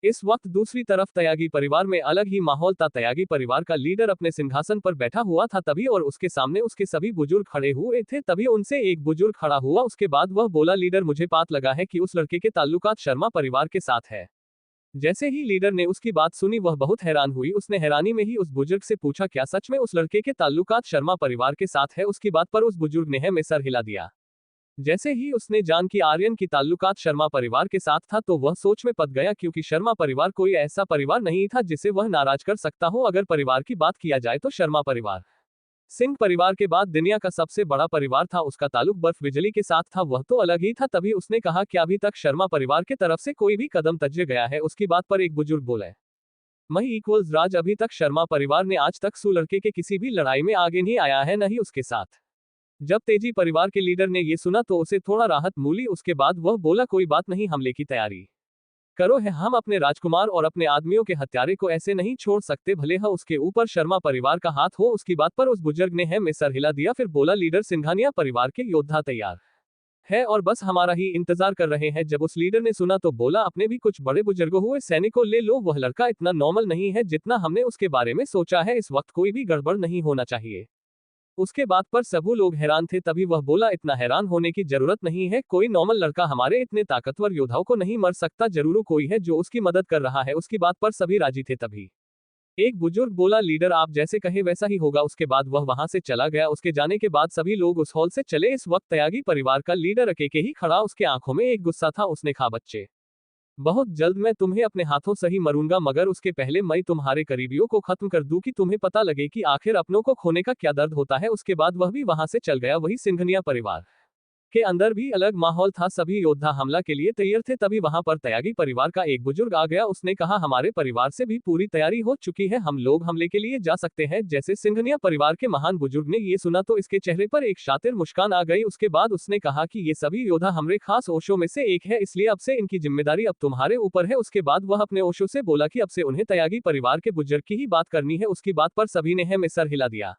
इस वक्त दूसरी तरफ त्यागी परिवार में अलग ही माहौल था। त्यागी परिवार का लीडर अपने सिंहासन पर बैठा हुआ था तभी और उसके सामने उसके सभी बुजुर्ग खड़े हुए थे। तभी उनसे एक बुजुर्ग खड़ा हुआ, उसके बाद वह बोला, लीडर मुझे बात लगा है कि उस लड़के के ताल्लुकात शर्मा परिवार के साथ है। जैसे ही लीडर ने उसकी बात सुनी वह बहुत हैरान हुई। उसने हैरानी में ही उस बुजुर्ग से पूछा, क्या सच में उस लड़के के ताल्लुकात शर्मा परिवार के साथ है? उसकी बात पर उस बुजुर्ग ने में सर हिला दिया। जैसे ही उसने जान कि आर्यन की ताल्लुकात शर्मा परिवार के साथ था तो वह सोच में पड़ गया, क्योंकि शर्मा परिवार कोई ऐसा परिवार नहीं था जिसे वह नाराज कर सकता हो। अगर परिवार की बात किया जाए तो शर्मा परिवार सिंह परिवार के बाद दुनिया का सबसे बड़ा परिवार था। उसका ताल्लुक बर्फ बिजली के साथ था, वह तो अलग ही था। तभी उसने कहा कि अभी तक शर्मा परिवार के तरफ से कोई भी कदम तज्जे गया है? उसकी बात पर एक बुजुर्ग बोले, मही इक्वल्स राज, अभी तक शर्मा परिवार ने आज तक सू लड़के के किसी भी लड़ाई में आगे नहीं आया है, न ही उसके साथ। जब तेजी परिवार के लीडर ने ये सुना तो उसे थोड़ा राहत मिली। उसके बाद वह बोला, कोई बात नहीं, हमले की तैयारी करो है, हम अपने राजकुमार और अपने आदमियों के हत्यारे को ऐसे नहीं छोड़ सकते, भले ही उसके ऊपर शर्मा परिवार का हाथ हो। उसकी बात पर उस बुजुर्ग ने में सर हिला दिया, फिर बोला, लीडर सिंघानिया परिवार के योद्धा तैयार है और बस हमारा ही इंतजार कर रहे हैं। जब उस लीडर ने सुना तो बोला, अपने भी कुछ बड़े बुजुर्ग हुए सैनिकों ले लो, वह लड़का इतना नॉर्मल नहीं है जितना हमने उसके बारे में सोचा है। इस वक्त कोई भी गड़बड़ नहीं होना चाहिए। उसके बाद पर सभी लोग हैरान थे। तभी वह बोला, इतना हैरान होने की जरूरत नहीं है, कोई नॉर्मल लड़का हमारे इतने ताकतवर योद्धाओं को नहीं मर सकता, जरूर कोई है जो उसकी मदद कर रहा है। उसकी बात पर सभी राजी थे। तभी एक बुजुर्ग बोला, लीडर आप जैसे कहे वैसा ही होगा। उसके बाद वह वहां से चला गया। उसके जाने के बाद सभी लोग उस हॉल से चले। इस वक्त त्यागी परिवार का लीडर अकेले ही खड़ा, उसके आंखों में एक गुस्सा था। उसने कहा, बच्चे, बहुत जल्द मैं तुम्हें अपने हाथों से ही मरूंगा, मगर उसके पहले मैं तुम्हारे करीबियों को खत्म कर दूं कि तुम्हें पता लगे कि आखिर अपनों को खोने का क्या दर्द होता है। उसके बाद वह भी वहां से चल गया। वही सिंघनिया परिवार के अंदर भी अलग माहौल था, सभी योद्धा हमला के लिए तैयार थे। तभी वहां पर त्यागी परिवार का एक बुजुर्ग आ गया। उसने कहा, हमारे परिवार से भी पूरी तैयारी हो चुकी है, हम लोग हमले के लिए जा सकते हैं। जैसे सिंघनिया परिवार के महान बुजुर्ग ने ये सुना तो इसके चेहरे पर एक शातिर मुस्कान आ गई। उसके बाद उसने कहा कि ये सभी योद्धा हमारे खास ओशो में से एक है, इसलिए अब से इनकी जिम्मेदारी अब तुम्हारे ऊपर है। उसके बाद वह अपने ओशो से बोला कि अब से उन्हें त्यागी परिवार के बुजुर्ग की ही बात करनी है। उसकी बात पर सभी ने में सर हिला दिया।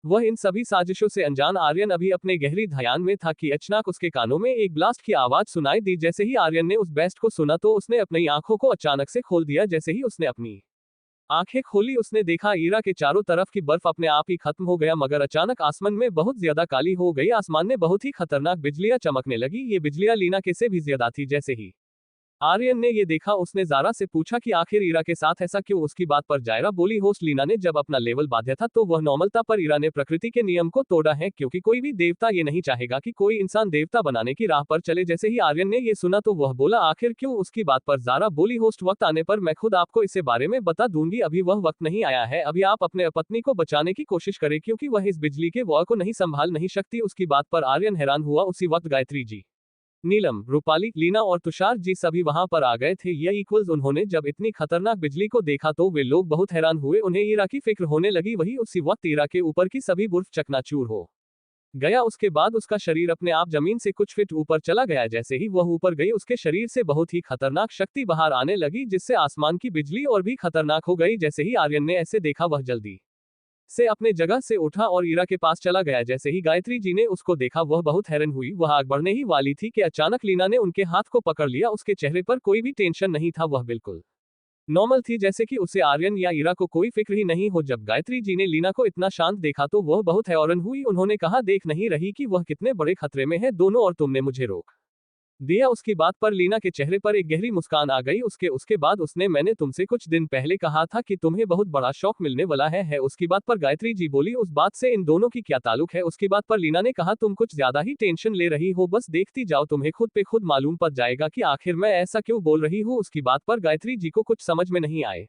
वह इन सभी साजिशों से अनजान आर्यन अभी अपने गहरी ध्यान में था कि अचानक उसके कानों में एक ब्लास्ट की आवाज सुनाई दी। जैसे ही आर्यन ने उस बेस्ट को सुना तो उसने अपनी आंखों को अचानक से खोल दिया। जैसे ही उसने अपनी आंखें खोली उसने देखा ईरा के चारों तरफ की बर्फ अपने आप ही खत्म हो गया, मगर अचानक आसमान में बहुत ज्यादा काली हो गई। आसमान में बहुत ही खतरनाक बिजलियां चमकने लगी। ये बिजलियां लीना के से भी ज्यादा थी। जैसे ही आर्यन ने ये देखा उसने जारा से पूछा कि आखिर ईरा के साथ ऐसा क्यों? उसकी बात पर जायरा बोली, होस्ट लीना ने जब अपना लेवल बांधा था तो वह नॉर्मल था, पर ईरा ने प्रकृति के नियम को तोड़ा है, क्योंकि कोई भी देवता ये नहीं चाहेगा कि कोई इंसान देवता बनाने की राह पर चले। जैसे ही आर्यन ने ये सुना तो वह बोला, आखिर क्यों? उसकी बात पर जारा बोली, होस्ट वक्त आने पर मैं खुद आपको इसे बारे में बता दूंगी, अभी वह वक्त नहीं आया है। अभी आप अपने पत्नी को बचाने की कोशिश करें, क्योंकि वह इस बिजली के वॉर को नहीं संभाल नहीं सकती। उसकी बात पर आर्यन हैरान हुआ। उसी वक्त गायत्री जी, नीलम, रूपाली, लीना और तुषार जी सभी वहां पर आ गए थे। ये इक्वल्स उन्होंने जब इतनी खतरनाक बिजली को देखा तो वे लोग बहुत हैरान हुए। उन्हें ईरा की फिक्र होने लगी। वही उसी वक्त ईरा के ऊपर की सभी बर्फ चकनाचूर हो गया। उसके बाद उसका शरीर अपने आप जमीन से कुछ फीट ऊपर चला गया। जैसे ही वह ऊपर गई उसके शरीर से बहुत ही खतरनाक शक्ति बाहर आने लगी, जिससे आसमान की बिजली और भी खतरनाक हो गई। जैसे ही आर्यन ने ऐसे देखा वह जल्दी से अपने जगह से उठा और ईरा के पास चला गया। जैसे ही गायत्री जी ने उसको देखा वह बहुत हैरान हुई। वह आग बढ़ने ही वाली थी कि अचानक लीना ने उनके हाथ को पकड़ लिया। उसके चेहरे पर कोई भी टेंशन नहीं था, वह बिल्कुल नॉर्मल थी, जैसे कि उसे आर्यन या ईरा को कोई फिक्र ही नहीं हो। जब गायत्री जी ने लीना को इतना शांत देखा तो वह बहुत हैरान हुई। उन्होंने कहा, देख नहीं रही कि वह कितने बड़े खतरे में है दोनों, और तुमने मुझे रोक दिया। उसकी बात पर लीना के चेहरे पर एक गहरी मुस्कान आ गई। उसके बाद उसने, मैंने तुमसे कुछ दिन पहले कहा था कि तुम्हें बहुत बड़ा शौक मिलने वाला है। उसकी बात पर गायत्री जी बोली, उस बात से इन दोनों की क्या ताल्लुक है? उसकी बात पर लीना ने कहा, तुम कुछ ज्यादा ही टेंशन ले रही हो, बस देखती जाओ, तुम्हें खुद पे खुद मालूम पड़ जाएगा कि आखिर मैं ऐसा क्यों बोल रही हूँ। उसकी बात पर गायत्री जी को कुछ समझ में नहीं आए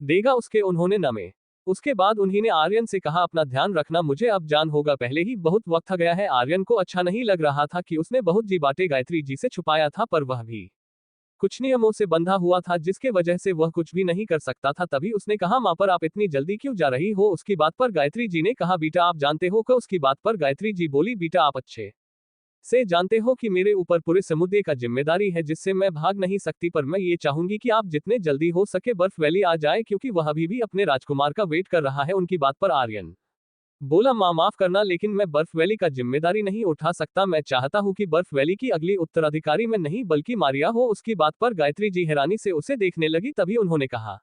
देगा उसके उन्होंने नमे। उसके बाद उन्होंने आर्यन से कहा, अपना ध्यान रखना, मुझे अब जान होगा, पहले ही बहुत वक्त गया है। आर्यन को अच्छा नहीं लग रहा था कि उसने बहुत जी बातें गायत्री जी से छुपाया था, पर वह भी कुछ नियमों से बंधा हुआ था जिसके वजह से वह कुछ भी नहीं कर सकता था। तभी उसने कहा, माँ पर आप इतनी जल्दी क्यों जा रही हो? उसकी बात पर गायत्री जी ने कहा, बेटा आप जानते हो क्या? उसकी बात पर गायत्री जी बोली, बेटा आप अच्छे से जानते हो कि मेरे ऊपर पूरे समुद्र का जिम्मेदारी है, जिससे मैं भाग नहीं सकती, पर मैं ये चाहूंगी कि आप जितने जल्दी हो सके बर्फ वैली आ जाए, क्योंकि वह अभी भी अपने राजकुमार का वेट कर रहा है। उनकी बात पर आर्यन बोला माँ माफ करना, लेकिन मैं बर्फ वैली का जिम्मेदारी नहीं उठा सकता। मैं चाहता हूँ कि बर्फ वैली की अगली उत्तराधिकारी मैं नहीं बल्कि मारिया हो। उसकी बात पर गायत्री जी हैरानी से उसे देखने लगी। तभी उन्होंने कहा,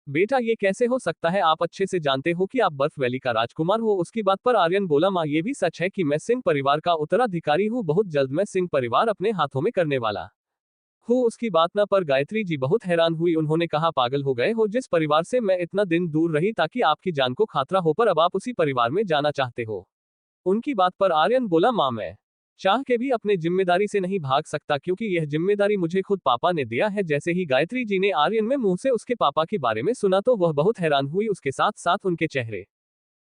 बेटा ये कैसे हो सकता है? आप अच्छे से जानते हो कि आप बर्फ वैली का राजकुमार हो। उसकी बात पर आर्यन बोला, माँ ये भी सच है कि मैं सिंह परिवार का उत्तराधिकारी हूँ। बहुत जल्द मैं सिंह परिवार अपने हाथों में करने वाला हूँ। उसकी बात न पर गायत्री जी बहुत हैरान हुई। उन्होंने कहा, पागल हो गए हो? जिस परिवार से मैं इतना दिन दूर रही ताकि आपकी जान को खतरा हो, पर अब आप उसी परिवार में जाना चाहते हो? उनकी बात पर आर्यन बोला, माँ मैं चाह के भी अपने जिम्मेदारी से नहीं भाग सकता, क्योंकि यह जिम्मेदारी मुझे खुद पापा ने दिया है। जैसे ही गायत्री जी ने आर्यन में मुंह से उसके पापा के बारे में सुना तो वह बहुत हैरान हुई। उसके साथ साथ उनके चेहरे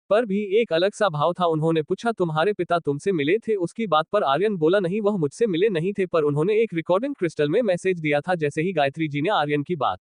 पर भी एक अलग सा भाव था। उन्होंने पूछा, तुम्हारे पिता तुमसे मिले थे? उसकी बात पर आर्यन बोला, नहीं वह मुझसे मिले नहीं थे, पर उन्होंने एक रिकॉर्डिंग क्रिस्टल में मैसेज दिया था। जैसे ही गायत्री जी ने आर्यन की बात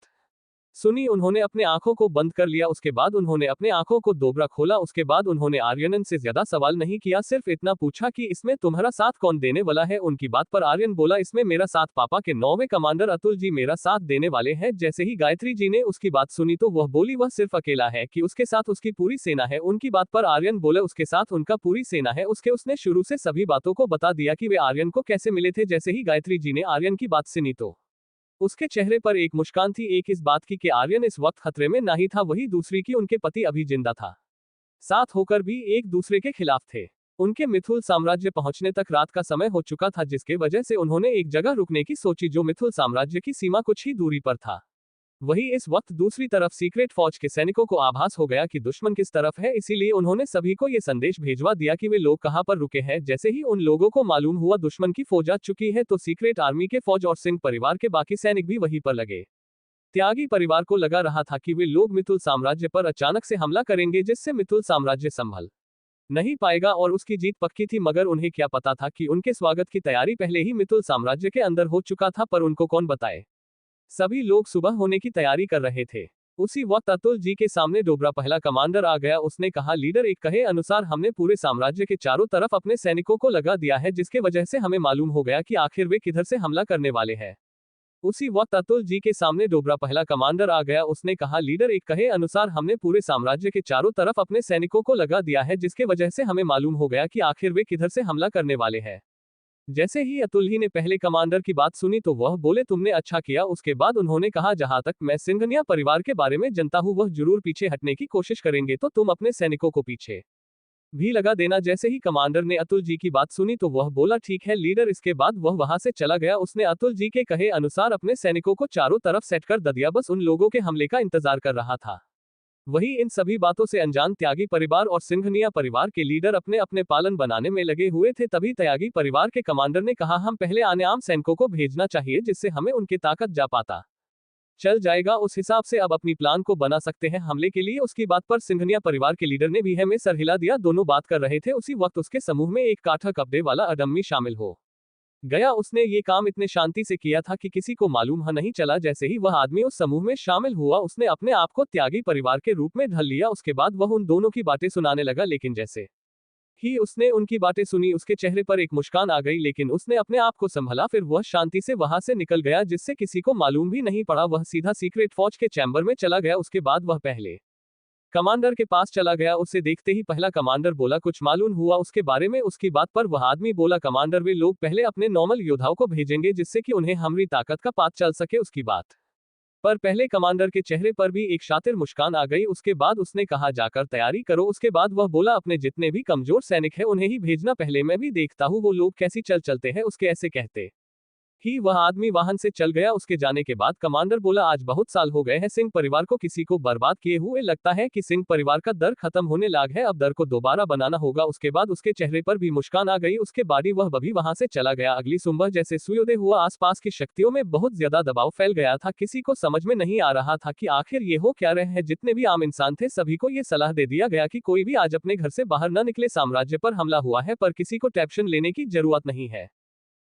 सुनी, उन्होंने अपने आंखों को बंद कर लिया। उसके बाद उन्होंने अपने आंखों को दोबारा खोला। उसके बाद उन्होंने आर्यन से ज्यादा सवाल नहीं किया, सिर्फ इतना पूछा कि इसमें तुम्हारा साथ कौन देने वाला है? उनकी बात पर आर्यन बोला, इसमें मेरा साथ पापा के 9वें कमांडर अतुल जी मेरा साथ देने वाले हैं। जैसे ही गायत्री जी ने उसकी बात सुनी तो वह बोली, वह सिर्फ अकेला है कि उसके साथ उसकी पूरी सेना है? उनकी बात पर आर्यन बोले, उसके साथ उनका पूरी सेना है। उसने शुरू से सभी बातों को बता दिया कि वे आर्यन को कैसे मिले थे। जैसे ही गायत्री जी ने आर्यन की बात सुनी तो उसके चेहरे पर एक मुस्कान थी, एक इस बात की कि आर्यन इस वक्त खतरे में नहीं था, वही दूसरी की उनके पति अभी जिंदा था, साथ होकर भी एक दूसरे के खिलाफ थे। उनके मिथुल साम्राज्य पहुंचने तक रात का समय हो चुका था, जिसके वजह से उन्होंने एक जगह रुकने की सोची जो मिथुल साम्राज्य की सीमा कुछ ही दूरी पर था। वही इस वक्त दूसरी तरफ सीक्रेट फौज के सैनिकों को आभास हो गया कि दुश्मन किस तरफ है, इसीलिए उन्होंने सभी को ये संदेश भेजवा दिया कि वे लोग कहां पर रुके हैं। जैसे ही उन लोगों को मालूम हुआ दुश्मन की फौज आ चुकी है, तो सीक्रेट आर्मी के फौज और सिंह परिवार के बाकी सैनिक भी वहीं पर लगे। त्यागी परिवार को लगा रहा था कि वे लोग मिथुल साम्राज्य पर अचानक से हमला करेंगे, जिससे मिथुल साम्राज्य संभल नहीं पाएगा और उसकी जीत पक्की थी। मगर उन्हें क्या पता था कि उनके स्वागत की तैयारी पहले ही मिथुल साम्राज्य के अंदर हो चुका था, पर उनको कौन बताए। सभी लोग सुबह होने की तैयारी कर रहे थे। उसी वक्त अतुल जी के सामने डोबरा पहला कमांडर आ गया। उसने कहा, लीडर एक कहे अनुसार हमने पूरे साम्राज्य के चारों तरफ अपने सैनिकों को लगा दिया है, जिसके वजह से हमें मालूम हो गया कि आखिर वे किधर से हमला करने वाले हैं। उसी वक्त अतुल जी के सामने डोबरा पहला कमांडर आ गया। उसने कहा, लीडर एक कहे अनुसार हमने पूरे साम्राज्य के चारों तरफ अपने सैनिकों को लगा दिया है, जिसके वजह से हमें मालूम हो गया कि आखिर वे किधर से हमला करने वाले हैं। जैसे ही अतुल ही ने पहले कमांडर की बात सुनी तो वह बोले, तुमने अच्छा किया। उसके बाद उन्होंने कहा, जहां तक मैं सिंघनिया परिवार के बारे में जानता हूं, वह जरूर पीछे हटने की कोशिश करेंगे, तो तुम अपने सैनिकों को पीछे भी लगा देना। जैसे ही कमांडर ने अतुल जी की बात सुनी तो वह बोला, ठीक है लीडर। इसके बाद वह वहां से चला गया। उसने अतुल जी के कहे अनुसार अपने सैनिकों को चारों तरफ सेट कर दिया, बस उन लोगों के हमले का इंतजार कर रहा था। वही इन सभी बातों से अनजान त्यागी परिवार और सिंघनिया परिवार के लीडर अपने अपने पालन बनाने में लगे हुए थे। तभी त्यागी परिवार के कमांडर ने कहा, हम पहले आने आम सैनिकों को भेजना चाहिए, जिससे हमें उनकी ताकत जा पाता चल जाएगा। उस हिसाब से अब अपनी प्लान को बना सकते हैं हमले के लिए। उसकी बात पर सिंघनिया परिवार के लीडर ने भी है में सर हिला दिया। दोनों बात कर रहे थे, उसी वक्त उसके समूह में एक काठा कपड़े वाला अडम्मी शामिल हो गया। उसने ये काम इतने शांति से किया था कि किसी को मालूम नहीं चला। जैसे ही वह आदमी उस समूह में शामिल हुआ, उसने अपने आप को त्यागी परिवार के रूप में ढल लिया। उसके बाद वह उन दोनों की बातें सुनाने लगा, लेकिन जैसे ही उसने उनकी बातें सुनी उसके चेहरे पर एक मुस्कान आ गई, लेकिन उसने अपने आप को संभला। फिर वह शांति से वहां से निकल गया, जिससे किसी को मालूम भी नहीं पड़ा। वह सीधा सीक्रेट फौज के चैम्बर में चला गया। उसके बाद वह पहले कमांडर के पास चला गया। उसे देखते ही पहला कमांडर बोला, कुछ मालूम हुआ उसके बारे में? उसकी बात पर वह आदमी बोला, कमांडर वे लोग पहले अपने नॉर्मल योद्धाओं को भेजेंगे, जिससे कि उन्हें हमारी ताकत का पता चल सके। उसकी बात पर पहले कमांडर के चेहरे पर भी एक शातिर मुस्कान आ गई। उसके बाद उसने कहा, जाकर तैयारी करो। उसके बाद वह बोला, अपने जितने भी कमजोर सैनिक हैं उन्हें ही भेजना, पहले मैं भी देखता हूँ वो लोग कैसी चल चलते हैं। उसके ऐसे कहते ही वह आदमी वाहन से चल गया। उसके जाने के बाद कमांडर बोला, आज बहुत साल हो गए हैं सिंह परिवार को किसी को बर्बाद किए हुए। लगता है कि सिंह परिवार का दर खत्म होने लाग है, अब दर को दोबारा बनाना होगा। उसके बाद उसके चेहरे पर भी मुस्कान आ गई। उसके बाद ही वह भी वहां से चला गया। अगली सुबह जैसे सूर्योदय हुआ, आसपास की शक्तियों में बहुत ज्यादा दबाव फैल गया था। किसी को समझ में नहीं आ रहा था कि आखिर ये हो क्या रहे हैं। जितने भी आम इंसान थे सभी को ये सलाह दे दिया गया कि कोई भी आज अपने घर से बाहर न निकले। साम्राज्य पर हमला हुआ है, पर किसी को टेंशन लेने की जरूरत नहीं है।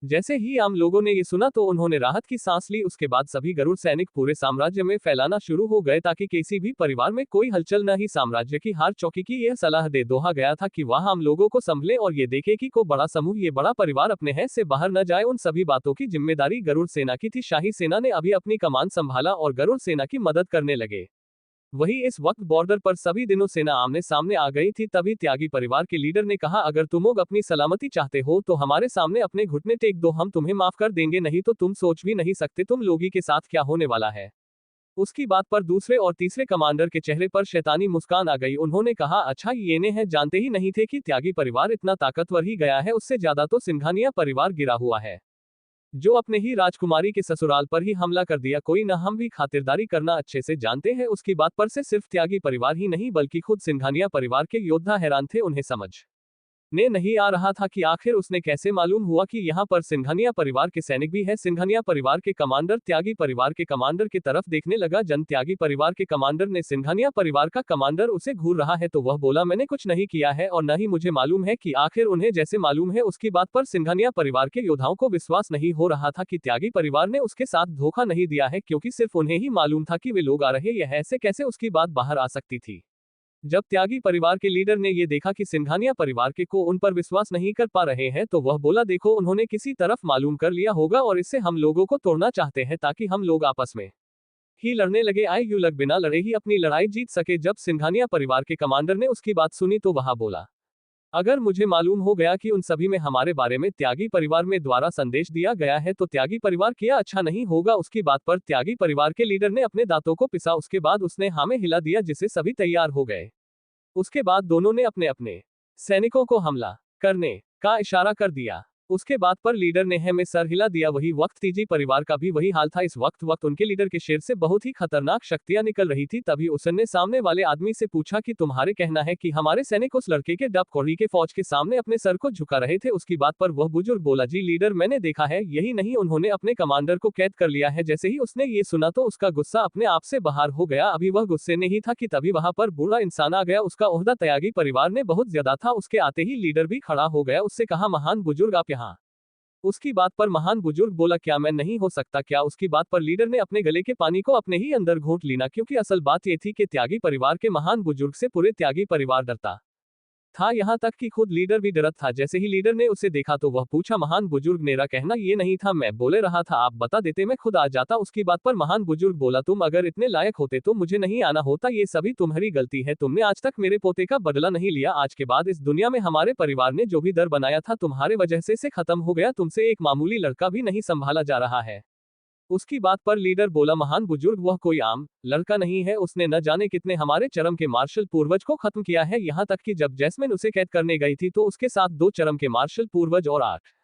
जैसे ही आम लोगों ने ये सुना तो उन्होंने राहत की सांस ली। उसके बाद सभी गरुड़ सैनिक पूरे साम्राज्य में फैलाना शुरू हो गए, ताकि किसी भी परिवार में कोई हलचल न ही। साम्राज्य की हर चौकी की यह सलाह दे दोहा गया था कि वह आम लोगों को संभले और ये देखे कि को बड़ा समूह, ये बड़ा परिवार अपने है से बाहर न जाए। उन सभी बातों की जिम्मेदारी गरुड़ सेना की थी। शाही सेना ने अभी अपनी कमान संभाला और गरुड़ सेना की मदद करने लगे। वही इस वक्त बॉर्डर पर सभी दिनों सेना आमने सामने आ गई थी। तभी त्यागी परिवार के लीडर ने कहा, अगर तुम लोग अपनी सलामती चाहते हो तो हमारे सामने अपने घुटने टेक दो, हम तुम्हें माफ कर देंगे, नहीं तो तुम सोच भी नहीं सकते तुम लोगी के साथ क्या होने वाला है। उसकी बात पर दूसरे और तीसरे कमांडर के चेहरे पर शैतानी मुस्कान आ गई। उन्होंने कहा, अच्छा ये ने है, जानते ही नहीं थे कि त्यागी परिवार इतना ताकतवर ही गया है, उससे ज्यादा तो सिंघानिया परिवार गिरा हुआ है, जो अपने ही राजकुमारी के ससुराल पर ही हमला कर दिया। कोई न, हम भी खातिरदारी करना अच्छे से जानते हैं। उसकी बात पर से सिर्फ त्यागी परिवार ही नहीं बल्कि खुद सिंघानिया परिवार के योद्धा हैरान थे। उन्हें समझ ने नहीं आ रहा था कि आखिर उसने कैसे मालूम हुआ कि यहाँ पर सिंघानिया परिवार के सैनिक भी है। सिंघानिया परिवार के कमांडर त्यागी परिवार के कमांडर की तरफ देखने लगा। जन त्यागी परिवार के कमांडर ने सिंघानिया परिवार का कमांडर उसे घूर रहा है तो वह बोला, मैंने कुछ नहीं किया है और न ही मुझे मालूम है कि आखिर उन्हें जैसे मालूम है। उसकी बात पर सिंघानिया परिवार के योद्धाओं को विश्वास नहीं हो रहा था कि त्यागी परिवार ने उसके साथ धोखा नहीं दिया है, क्योंकि सिर्फ उन्हें ही मालूम था कि वे लोग आ रहे, यह ऐसे कैसे उसकी बात बाहर आ सकती थी। जब त्यागी परिवार के लीडर ने ये देखा कि सिंघानिया परिवार के को उन पर विश्वास नहीं कर पा रहे हैं तो वह बोला, देखो उन्होंने किसी तरफ मालूम कर लिया होगा और इससे हम लोगों को तोड़ना चाहते हैं ताकि हम लोग आपस में ही लड़ने लगे। आए यू लग बिना लड़े ही अपनी लड़ाई जीत सके। जब सिंघानिया परिवार के कमांडर ने उसकी बात सुनी तो वह बोला, अगर मुझे मालूम हो गया कि उन सभी में हमारे बारे में त्यागी परिवार में द्वारा संदेश दिया गया है तो त्यागी परिवार किया अच्छा नहीं होगा। उसकी बात पर त्यागी परिवार के लीडर ने अपने दांतों को पिसा, उसके बाद उसने हाँ में हिला दिया जिससे सभी तैयार हो गए। उसके बाद दोनों ने अपने अपने सैनिकों को हमला करने का इशारा कर दिया। उसके बाद पर लीडर ने है में सर हिला दिया। वही वक्त तीजी परिवार का भी वही हाल था। इस वक्त उनके लीडर के शेर से बहुत ही खतरनाक शक्तियां निकल रही थी। तभी उसने सामने वाले आदमी से पूछा कि तुम्हारे कहना है कि हमारे सैनिक उस लड़के के डब कोड़ी के फौज के सामने अपने सर को झुका रहे थे। उसकी बात पर वह बुजुर्ग बोला, जी लीडर मैंने देखा है, यही नहीं उन्होंने अपने कमांडर को कैद कर लिया है। जैसे ही उसने ये सुना तो उसका गुस्सा अपने आप से बाहर हो गया। अभी वह गुस्से में ही था कि तभी वहां पर बूढ़ा इंसान आ गया। उसका ओहदा त्यागी परिवार ने बहुत ज्यादा था। उसके आते ही लीडर भी खड़ा हो गया। उससे कहा, महान बुजुर्ग आप यहाँ। उसकी बात पर महान बुजुर्ग बोला, क्या मैं नहीं हो सकता क्या। उसकी बात पर लीडर ने अपने गले के पानी को अपने ही अंदर घोंट लिया, क्योंकि असल बात ये थी कि त्यागी परिवार के महान बुजुर्ग से पूरे त्यागी परिवार डरता था, यहाँ तक कि खुद लीडर भी डरत था। जैसे ही लीडर ने उसे देखा तो वह पूछा, महान बुजुर्ग मेरा कहना ये नहीं था, मैं बोले रहा था आप बता देते मैं खुद आ जाता। उसकी बात पर महान बुजुर्ग बोला, तुम अगर इतने लायक होते तो मुझे नहीं आना होता, ये सभी तुम्हारी गलती है। तुमने आज तक मेरे पोते का बदला नहीं लिया। आज के बाद इस दुनिया में हमारे परिवार ने जो भी डर बनाया था तुम्हारे वजह से खत्म हो गया। तुमसे एक मामूली लड़का भी नहीं संभाला जा रहा है। उसकी बात पर लीडर बोला, महान बुजुर्ग वह कोई आम लड़का नहीं है, उसने न जाने कितने हमारे चरम के मार्शल पूर्वज को खत्म किया है। यहाँ तक कि जब जैस्मिन उसे कैद करने गई थी तो उसके साथ 2 चरम के मार्शल पूर्वज और 8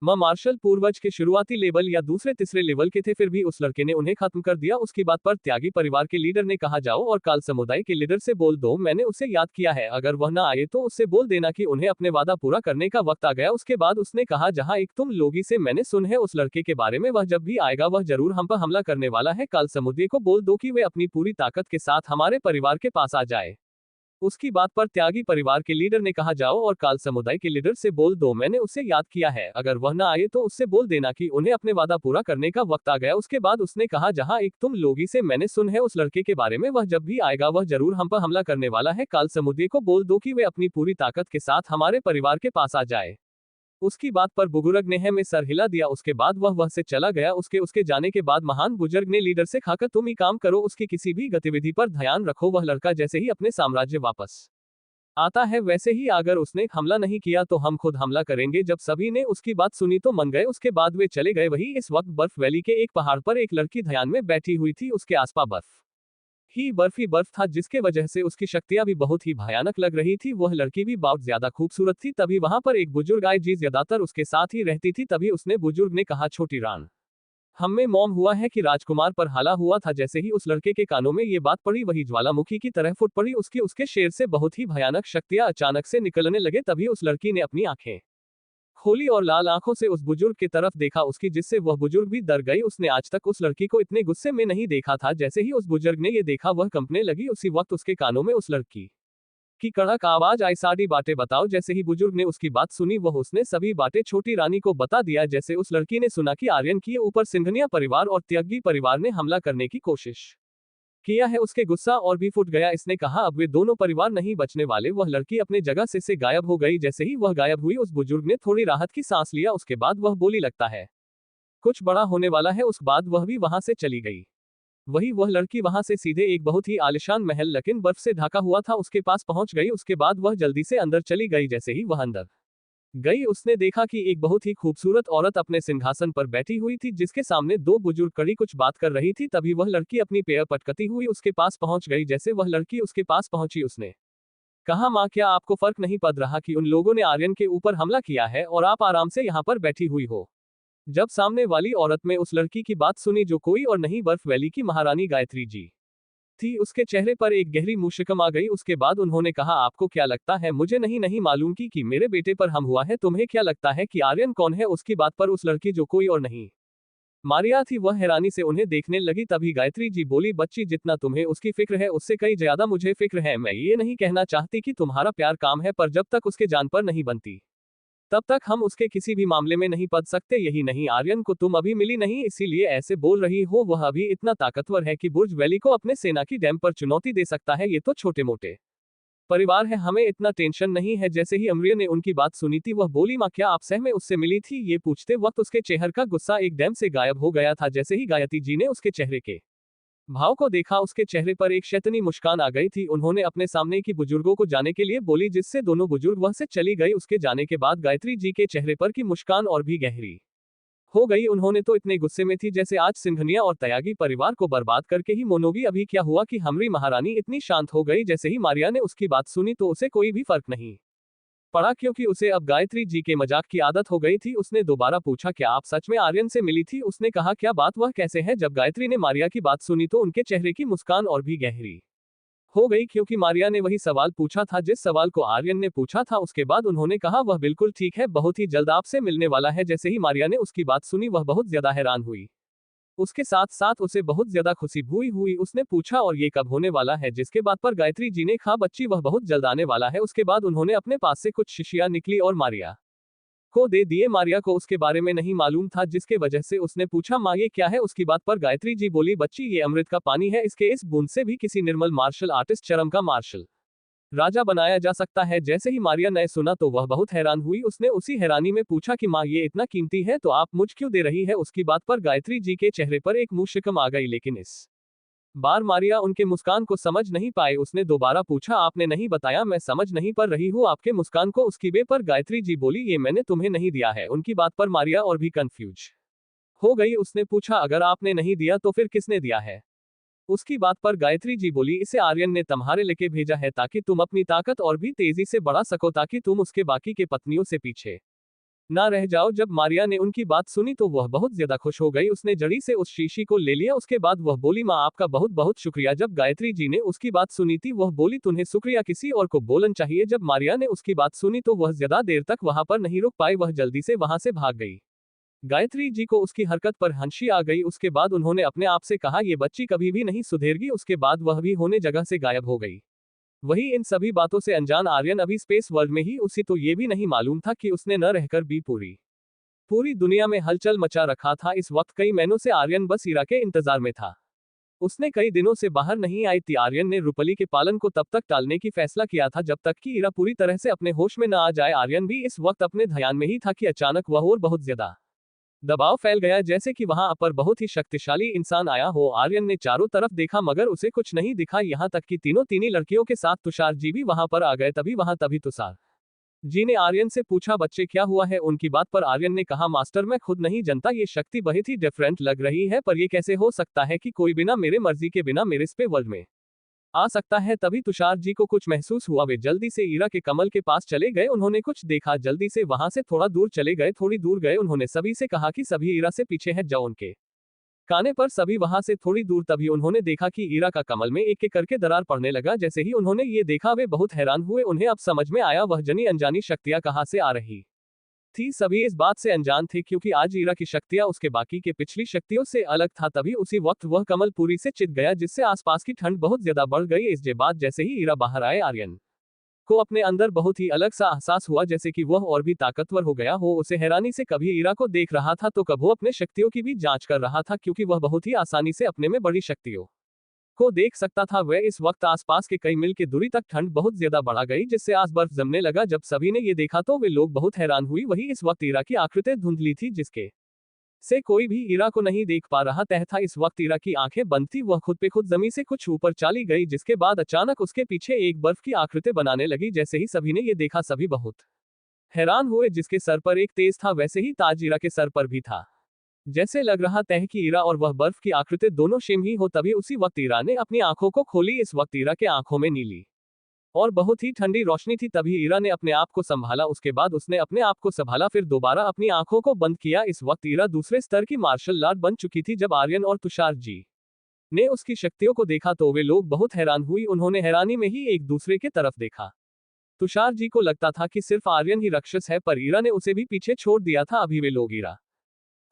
मार्शल पूर्वज के शुरुआती लेवल या दूसरे तीसरे लेवल के थे, फिर भी उस लड़के ने उन्हें खत्म कर दिया। उसकी बात पर त्यागी परिवार के लीडर ने कहा, जाओ और काल समुदाय के लीडर से बोल दो मैंने उसे याद किया है, अगर वह ना आए तो उससे बोल देना कि उन्हें अपने वादा पूरा करने का वक्त आ गया। उसके बाद उसने कहा, जहां एक तुम लोगी से मैंने सुन है उस लड़के के बारे में, वह जब भी आएगा वह जरूर हम पर हमला करने वाला है। काल समुदाय को बोल दो कि वे अपनी पूरी ताकत के साथ हमारे परिवार के पास आ जाए। उसकी बात पर त्यागी परिवार के लीडर ने कहा, जाओ और काल समुदाय के लीडर से बोल दो मैंने उसे याद किया है, अगर वह ना आए तो उससे बोल देना कि उन्हें अपने वादा पूरा करने का वक्त आ गया। उसके बाद उसने कहा, जहां एक तुम लोगी से मैंने सुन है उस लड़के के बारे में, वह जब भी आएगा वह जरूर हम पर हमला करने वाला है। काल समुदाय को बोल दो कि वे अपनी पूरी ताकत के साथ हमारे परिवार के पास आ जाए। उसकी बात पर बुजुर्ग ने है में सर हिला दिया। उसके बाद वह से चला गया। उसके जाने के बाद महान बुजुर्ग ने लीडर से कहा, तुम ही काम करो, उसकी किसी भी गतिविधि पर ध्यान रखो। वह लड़का जैसे ही अपने साम्राज्य वापस आता है वैसे ही अगर उसने हमला नहीं किया तो हम खुद हमला करेंगे। जब सभी ने उसकी बात सुनी तो मन गए। उसके बाद वे चले गए। वही इस वक्त बर्फ वैली के एक पहाड़ पर एक लड़की ध्यान में बैठी हुई थी। उसके आसपास बर्फ ही बर्फ था, जिसके वजह से उसकी शक्तियां भी बहुत ही भयानक लग रही थी। वह लड़की भी बहुत ज्यादा खूबसूरत थी। तभी वहां पर एक बुजुर्ग आए जी ज्यादातर उसके साथ ही रहती थी। तभी उसने बुजुर्ग ने कहा, छोटी रान हमें मौम हुआ है कि राजकुमार पर हाला हुआ था। जैसे ही उस लड़के के कानों में ये बात पड़ी वही ज्वालामुखी की तरह फूट पड़ी। उसके शेर से बहुत ही भयानक शक्तियां अचानक से निकलने लगे। तभी उस लड़की ने अपनी आंखें खोली और लाल आंखों से उस बुजुर्ग की तरफ देखा उसकी, जिससे वह बुजुर्ग भी डर गई। उसने आज तक उस लड़की को इतने गुस्से में नहीं देखा था। जैसे ही उस बुजुर्ग ने ये देखा वह कंपने लगी। उसी वक्त उसके कानों में उस लड़की की कड़क आवाज आई, सारी बातें बताओ। जैसे ही बुजुर्ग ने उसकी बात सुनी वह उसने सभी बातें छोटी रानी को बता दिया। जैसे उस लड़की ने सुना कि आर्यन के ऊपर सिंघनिया परिवार और त्यागी परिवार ने हमला करने की कोशिश किया है, उसके गुस्सा और भी फूट गया। इसने कहा, अब वे दोनों परिवार नहीं बचने वाले। वह लड़की अपने जगह से गायब हो गई। जैसे ही वह गायब हुई उस बुजुर्ग ने थोड़ी राहत की सांस लिया। उसके बाद वह बोली, लगता है कुछ बड़ा होने वाला है। उस बाद वह भी वहां से चली गई। वही वह लड़की वहां से सीधे एक बहुत ही आलिशान महल लेकिन बर्फ से ढका हुआ था उसके पास पहुंच गई। उसके बाद वह जल्दी से अंदर चली गई। जैसे ही वह अंदर गई उसने देखा कि एक बहुत ही खूबसूरत औरत अपने सिंहासन पर बैठी हुई थी जिसके सामने दो बुजुर्ग कड़ी कुछ बात कर रही थी। तभी वह लड़की अपनी पैर पटकती हुई उसके पास पहुंच गई। जैसे वह लड़की उसके पास पहुंची उसने कहा, माँ क्या आपको फर्क नहीं पड़ रहा कि उन लोगों ने आर्यन के ऊपर हमला किया है और आप आराम से यहाँ पर बैठी हुई हो। जब सामने वाली औरत में उस लड़की की बात सुनी जो कोई और नहीं बर्फ वैली की महारानी गायत्री जी थी, उसके चेहरे पर एक गहरी मुस्कान आ गई। उसके बाद उन्होंने कहा, आपको क्या लगता है मुझे नहीं मालूम कि मेरे बेटे पर हम हुआ है। तुम्हें क्या लगता है कि आर्यन कौन है? उसकी बात पर उस लड़की जो कोई और नहीं मारिया थी वह हैरानी से उन्हें देखने लगी। तभी गायत्री जी बोली, बच्ची जितना तुम्हें उसकी फिक्र है उससे कई ज्यादा मुझे फिक्र है। मैं ये नहीं कहना चाहती कि तुम्हारा प्यार काम है, पर जब तक उसके जान पर नहीं बनती तब तक हम उसके किसी भी मामले में नहीं पड़ सकते। यही नहीं, आर्यन को तुम अभी मिली नहीं इसीलिए ऐसे बोल रही हो। वह अभी इतना ताकतवर है कि बुर्ज वैली को अपने सेना की डैम पर चुनौती दे सकता है। ये तो छोटे मोटे परिवार है, हमें इतना टेंशन नहीं है। जैसे ही अमरिया ने उनकी बात सुनी थी वह बोली, माँ क्या आप सह में उससे मिली थी? ये पूछते वक्त उसके चेहरे का गुस्सा एकदम से गायब हो गया था। जैसे ही गायत्री जी ने उसके चेहरे के भाव को देखा उसके चेहरे पर एक शैतानी मुस्कान आ गई थी। उन्होंने अपने सामने की बुजुर्गों को जाने के लिए बोली जिससे दोनों बुजुर्ग वह से चली गई। उसके जाने के बाद गायत्री जी के चेहरे पर की मुस्कान और भी गहरी हो गई। उन्होंने तो इतने गुस्से में थी जैसे आज सिंघनिया और त्यागी परिवार को बर्बाद करके ही मोनोगी। अभी क्या हुआ कि हमारी महारानी इतनी शांत हो गई? जैसे ही मारिया ने उसकी बात सुनी तो उसे कोई भी फर्क नहीं पड़ा क्योंकि उसे अब गायत्री जी के मजाक की आदत हो गई थी। उसने दोबारा पूछा, क्या आप सच में आर्यन से मिली थी? उसने कहा, क्या बात, वह कैसे है? जब गायत्री ने मारिया की बात सुनी तो उनके चेहरे की मुस्कान और भी गहरी हो गई क्योंकि मारिया ने वही सवाल पूछा था जिस सवाल को आर्यन ने पूछा था। उसके बाद उन्होंने कहा, वह बिल्कुल ठीक है, बहुत ही जल्द आपसे मिलने वाला है। जैसे ही मारिया ने उसकी बात सुनी वह बहुत ज्यादा हैरान हुई। उसके साथ साथ उसे बहुत ज्यादा खुशी हुई। उसने पूछा, और ये कब होने वाला है? जिसके बाद पर गायत्री जी ने कहा, बच्ची वह बहुत जल्द आने वाला है। उसके बाद उन्होंने अपने पास से कुछ शीशियां निकली और मारिया को दे दिए। मारिया को उसके बारे में नहीं मालूम था जिसके वजह से उसने पूछा, माँ ये क्या है? उसकी बात पर गायत्री जी बोली, बच्ची ये अमृत का पानी है, इसके इस बूंद से भी किसी निर्मल मार्शल आर्टिस्ट चरम का मार्शल राजा बनाया जा सकता है। जैसे ही मारिया ने सुना तो वह बहुत हैरान हुई। उसने उसी हैरानी में पूछा कि माँ ये इतना कीमती है तो आप मुझ क्यों दे रही है? उसकी बात पर गायत्री जी के चेहरे पर एक मुस्कान आ गई लेकिन इस बार मारिया उनके मुस्कान को समझ नहीं पाए। उसने दोबारा पूछा, आपने नहीं बताया? मैं समझ नहीं पा रही हूँ आपके मुस्कान को। उसकी बे पर गायत्री जी बोली, ये मैंने तुम्हें नहीं दिया है। उनकी बात पर मारिया और भी कंफ्यूज हो गई। उसने पूछा, अगर आपने नहीं दिया तो फिर किसने दिया है? उसकी बात पर गायत्री जी बोली, इसे आर्यन ने तुम्हारे लेके भेजा है ताकि तुम अपनी ताकत और भी तेजी से बढ़ा सको, ताकि तुम उसके बाकी के पत्नियों से पीछे ना रह जाओ। जब मारिया ने उनकी बात सुनी तो वह बहुत ज्यादा खुश हो गई। उसने जड़ी से उस शीशी को ले लिया। उसके बाद वह बोली, माँ आपका बहुत बहुत शुक्रिया। जब गायत्री जी ने उसकी बात सुनी थी वह बोली, तुम्हें शुक्रिया किसी और को बोलना चाहिए। जब मारिया ने उसकी बात सुनी तो वह ज्यादा देर तक वहां पर नहीं रुक पाई, वह जल्दी से वहां से भाग गई। गायत्री जी को उसकी हरकत पर हंसी आ गई। उसके बाद उन्होंने अपने आप से कहा, ये बच्ची कभी भी नहीं सुधरेगी। उसके बाद वह भी होने जगह से गायब हो गई। वही इन सभी बातों से अनजान आर्यन अभी स्पेस वर्ल्ड में ही, उसी तो ये भी नहीं मालूम था कि उसने न रहकर भी पूरी दुनिया में हलचल मचा रखा था। इस वक्त कई महीनों से आर्यन बस ईरा के इंतजार में था। उसने कई दिनों से बाहर नहीं आई थी। आर्यन ने रूपली के पालन को तब तक टालने की फैसला किया था जब तक कि ईरा पूरी तरह से अपने होश में न आ जाए। आर्यन भी इस वक्त अपने ध्यान में ही था कि अचानक वह और बहुत ज्यादा दबाव फैल गया, जैसे कि वहां पर बहुत ही शक्तिशाली इंसान आया हो। आर्यन ने चारों तरफ देखा मगर उसे कुछ नहीं दिखा, यहाँ तक कि तीनी लड़कियों के साथ तुषार जी भी वहां पर आ गए। तभी तुषार जी ने आर्यन से पूछा, बच्चे क्या हुआ है? उनकी बात पर आर्यन ने कहा, मास्टर मैं खुद नहीं जानता, ये शक्ति बहुत ही डिफरेंट लग रही है, पर ये कैसे हो सकता है कि कोई बिना मेरे मर्जी के बिना मेरे स्पे वर्ल्ड में आ सकता है? तभी तुषार जी को कुछ महसूस हुआ। वे जल्दी से ईरा के कमल के पास चले गए। उन्होंने कुछ देखा, जल्दी से वहां से थोड़ा दूर चले गए। थोड़ी दूर गए उन्होंने सभी से कहा कि सभी ईरा से पीछे हट जाओ। उनके काने पर सभी वहां से थोड़ी दूर तभी उन्होंने देखा कि ईरा का कमल में एक एक करके दरार पड़ने लगा। जैसे ही उन्होंने ये देखा वे बहुत हैरान हुए। उन्हें अब समझ में आया वह जनी अनजानी शक्तियां कहां से आ रही थी। सभी इस बात से अनजान थे क्योंकि आज ईरा की शक्तियां उसके बाकी के पिछली शक्तियों से अलग था। तभी उसी वक्त वह कमल पूरी से चित गया जिससे आसपास की ठंड बहुत ज्यादा बढ़ गई। इसके बाद जैसे ही ईरा बाहर आए आर्यन को अपने अंदर बहुत ही अलग सा एहसास हुआ, जैसे कि वह और भी ताकतवर हो गया हो। उसे हैरानी से कभी ईरा को देख रहा था तो कभी अपने शक्तियों की भी जांच कर रहा था क्योंकि वह बहुत ही आसानी से अपने में बड़ी शक्तियों को देख सकता था। वह इस वक्त आसपास के कई मील की दूरी तक ठंड बहुत ज्यादा बढ़ा गई जिससे आज बर्फ जमने लगा। जब सभी ने ये देखा तो वे लोग बहुत हैरान हुई। वही इस वक्त ईरा की आकृति धुंधली थी जिसके से कोई भी ईरा को नहीं देख पा रहा था। इस वक्त ईरा की आंखें बंद थी, वह खुद पे खुद जमीन से कुछ ऊपर चली गई, जिसके बाद अचानक उसके पीछे एक बर्फ की आकृति बनाने लगी। जैसे ही सभी ने ये देखा सभी बहुत हैरान हुए। जिसके सर पर एक तेज था वैसे ही ताज ईरा के सर पर भी था। जैसे लग रहा था कि ईरा और वह बर्फ की आकृति दोनों सेम ही हो। तभी उसी वक्त ईरा ने अपनी आंखों को खोली। इस वक्त ईरा के आंखों में नीली और बहुत ही ठंडी रोशनी थी। तभी ईरा ने अपने आप को संभाला, उसके बाद उसने अपने आप को संभाला, फिर दोबारा अपनी आंखों को बंद किया। इस वक्त ईरा दूसरे स्तर की मार्शल आर्ट बन चुकी थी। जब आर्यन और तुषार जी ने उसकी शक्तियों को देखा तो वे लोग बहुत हैरान हुई। उन्होंने हैरानी में ही एक दूसरे के तरफ देखा। तुषार जी को लगता था कि सिर्फ आर्यन ही राक्षस है, पर ईरा ने उसे भी पीछे छोड़ दिया था। अभी वे लोग ईरा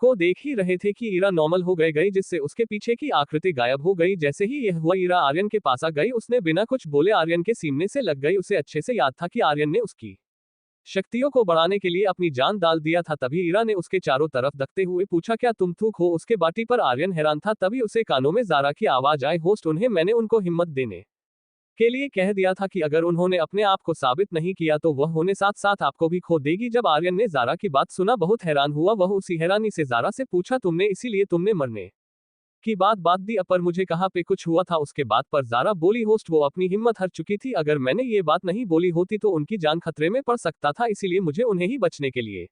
को देख ही रहे थे कि ईरा नॉर्मल हो गई, जिससे उसके पीछे की आकृति गायब हो गई। जैसे ही यह हुआ ईरा आर्यन के पास आ गई। उसने बिना कुछ बोले आर्यन के सीने से लग गई। उसे अच्छे से याद था कि आर्यन ने उसकी शक्तियों को बढ़ाने के लिए अपनी जान डाल दिया था। तभी ईरा ने उसके चारों तरफ देखते हुए पूछा, क्या तुम थूक हो? उसके बाटी पर आर्यन हैरान था। तभी उसे कानों में ज़ारा की आवाज आई, होस्ट उन्हें मैंने उनको हिम्मत देने के लिए कह दिया था कि अगर उन्होंने अपने आप को साबित नहीं किया तो वह उन्हें साथ साथ आपको भी खो देगी। जब आर्यन ने ज़ारा की बात सुना बहुत हैरान हुआ। वह उसी हैरानी से ज़ारा से पूछा, तुमने इसीलिए तुमने मरने की बात दी, पर मुझे कहाँ पे कुछ हुआ था? उसके बाद पर ज़ारा बोली, होस्ट वो अपनी हिम्मत हार चुकी थी। अगर मैंने ये बात नहीं बोली होती तो उनकी जान खतरे में पड़ सकता था, इसीलिए मुझे उन्हें ही बचने के लिए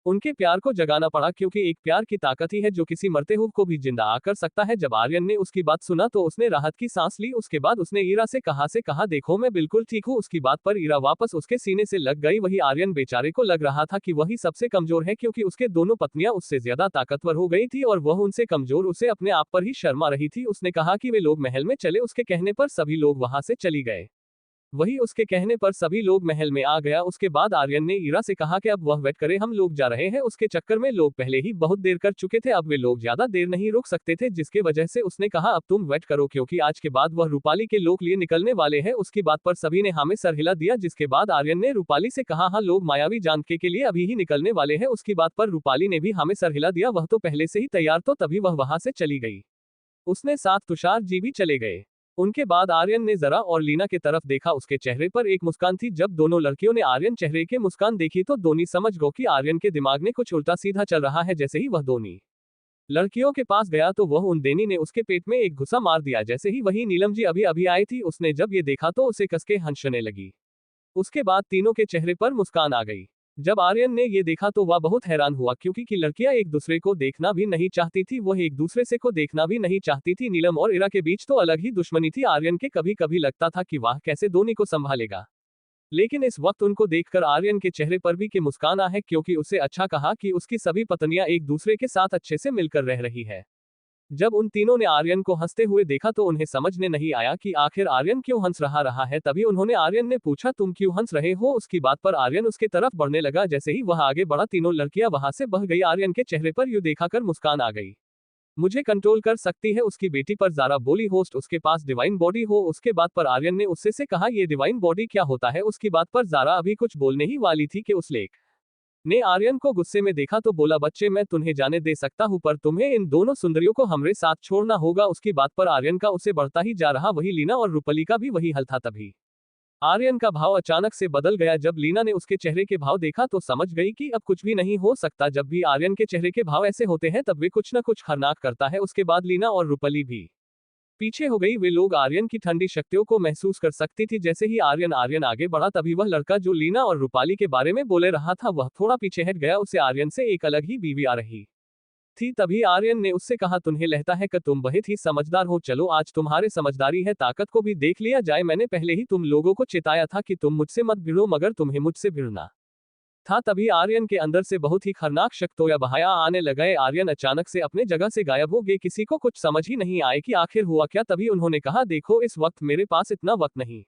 उनके प्यार को जगाना पड़ा, क्योंकि एक प्यार की ताकत ही है जो किसी मरते हुए को भी जिंदा कर सकता है। जब आर्यन ने उसकी बात सुना तो उसने राहत की सांस ली। उसके बाद उसने ईरा से कहा देखो मैं बिल्कुल ठीक हूँ। उसकी बात पर ईरा वापस उसके सीने से लग गई। वही आर्यन बेचारे को लग रहा था कि वही सबसे कमजोर है, क्योंकि उसके दोनों पत्नियां उससे ज्यादा ताकतवर हो गई थी और वह उनसे कमजोर। उसे अपने आप पर ही शर्मा रही थी। उसने कहा कि वे लोग महल में चले। उसके कहने पर सभी लोग वहां से चली गए। वही उसके कहने पर सभी लोग महल में आ गया। उसके बाद आर्यन ने ईरा से कहा कि अब वह वेट करे, हम लोग जा रहे हैं। उसके चक्कर में लोग पहले ही बहुत देर कर चुके थे, अब वे लोग ज्यादा देर नहीं रुक सकते थे, जिसके वजह से उसने कहा अब तुम वेट करो, क्योंकि आज के बाद वह रूपाली के लोक लिए निकलने वाले हैं। उसकी बात पर सभी ने हाँ में सर हिला दिया। जिसके बाद आर्यन ने रूपाली से कहा, हाँ लोग मायावी जानके के लिए अभी ही निकलने वाले हैं। उसकी बात पर रूपाली ने भी हाँ में सर हिला दिया। वह तो पहले से ही तैयार, तो तभी वह वहां से चली गई। उसने साथ तुषार जी भी चले गए। उनके बाद आर्यन ने ज़रा और लीना के तरफ देखा। उसके चेहरे पर एक मुस्कान थी। जब दोनों लड़कियों ने आर्यन चेहरे के मुस्कान देखी तो दोनों समझ गो कि आर्यन के दिमाग में कुछ उल्टा सीधा चल रहा है। जैसे ही वह दोनों लड़कियों के पास गया तो वह उन देनी ने उसके पेट में एक घुसा मार दिया। जैसे ही वही नीलम जी अभी अभी आई थी, उसने जब ये देखा तो उसे कसके हंसने लगी। उसके बाद तीनों के चेहरे पर मुस्कान आ गई। जब आर्यन ने ये देखा तो वह बहुत हैरान हुआ, क्योंकि कि लड़कियां एक दूसरे को देखना भी नहीं चाहती थी, वह एक दूसरे से को देखना भी नहीं चाहती थी। नीलम और इरा के बीच तो अलग ही दुश्मनी थी। आर्यन के कभी कभी लगता था कि वह कैसे दोनों को संभालेगा, लेकिन इस वक्त उनको देखकर आर्यन के चेहरे पर भी के मुस्कान आ है, क्योंकि उसे अच्छा कहा कि उसकी सभी पत्नियां एक दूसरे के साथ अच्छे से मिलकर रह रही है। जब उन तीनों ने आर्यन को हंसते हुए देखा तो उन्हें समझने नहीं आया कि आखिर आर्यन क्यों हंस रहा है। तभी उन्होंने आर्यन ने पूछा, तुम क्यों हंस रहे हो? उसकी बात पर आर्यन उसके तरफ बढ़ने लगा। जैसे ही वह आगे बढ़ा तीनों लड़कियां वहां से बह गई। आर्यन के चेहरे पर यूं देखाकर मुस्कान आ गई। मुझे कंट्रोल कर सकती है, उसकी बेटी पर ज़ारा बोली। होस्ट उसके पास डिवाइन बॉडी हो? उसके बाद पर आर्यन ने उससे से कहा, ये डिवाइन बॉडी क्या होता है? उसकी बात पर ज़ारा अभी कुछ बोलने ही वाली थी कि उस लेक ने आर्यन को गुस्से में देखा तो बोला, बच्चे मैं तुम्हें जाने दे सकता हूं, पर तुम्हें इन दोनों सुंदरियों को हमरे साथ छोड़ना होगा। उसकी बात पर आर्यन का उसे बढ़ता ही जा रहा। वही लीना और रूपली का भी वही हल था। तभी आर्यन का भाव अचानक से बदल गया। जब लीना ने उसके चेहरे के भाव देखा तो समझ गई कि अब कुछ भी नहीं हो सकता। जब भी आर्यन के चेहरे के भाव ऐसे होते हैं तब वे कुछ न कुछ खरनाक करता है। उसके बाद लीना और रूपली भी पीछे हो गई। वे लोग आर्यन की ठंडी शक्तियों को महसूस कर सकती थी। जैसे ही आर्यन आगे बढ़ा तभी वह लड़का जो लीना और रूपाली के बारे में बोले रहा था वह थोड़ा पीछे हट गया। उसे आर्यन से एक अलग ही बीवी आ रही थी। तभी आर्यन ने उससे कहा, तुम्हें लगता है कि तुम बहुत ही समझदार हो, चलो आज तुम्हारे समझदारी है ताकत को भी देख लिया जाए। मैंने पहले ही तुम लोगों को चेताया था कि तुम मुझसे मत भिड़ो, मगर तुम्हें मुझसे भिड़ना था। तभी आर्यन के अंदर से बहुत ही खतरनाक शक्तियां बहाया आने लगे। आर्यन अचानक से अपने जगह से गायब हो गए। किसी को कुछ समझ ही नहीं आए कि आखिर हुआ क्या। तभी उन्होंने कहा, देखो इस वक्त मेरे पास इतना वक्त नहीं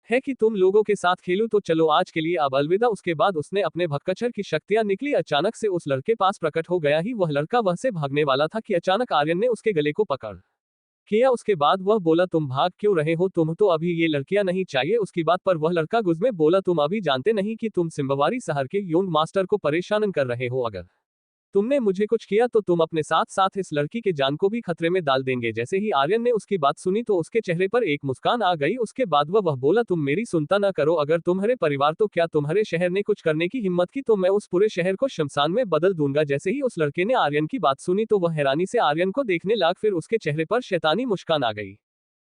है कि तुम लोगों के साथ खेलूं, तो चलो आज के लिए अब अलविदा। उसके बाद उसने अपने भक्कचर की शक्तियां निकली। अचानक से उस लड़के पास प्रकट हो गया ही वह लड़का वह से भागने वाला था कि अचानक आर्यन ने उसके गले को पकड़ किया। उसके बाद वह बोला, तुम भाग क्यों रहे हो? तुम तो अभी ये लड़कियां नहीं चाहिए। उसकी बात पर वह लड़का गुस्से में बोला, तुम अभी जानते नहीं कि तुम सिम्बवारी शहर के योंग मास्टर को परेशान कर रहे हो। अगर तुमने मुझे कुछ किया तो तुम अपने साथ साथ इस लड़की के जान को भी खतरे में डाल देंगे। जैसे ही आर्यन ने उसकी बात सुनी तो उसके चेहरे पर एक मुस्कान आ गई। उसके बाद वह बोला, तुम मेरी सुनता न करो, अगर तुम्हारे परिवार तो क्या तुम्हारे शहर ने कुछ करने की हिम्मत की तो मैं उस पूरे शहर को शमशान में बदल दूंगा। जैसे ही उस लड़के ने आर्यन की बात सुनी तो वह हैरानी से आर्यन को देखने लगा, फिर उसके चेहरे पर शैतानी मुस्कान आ गई।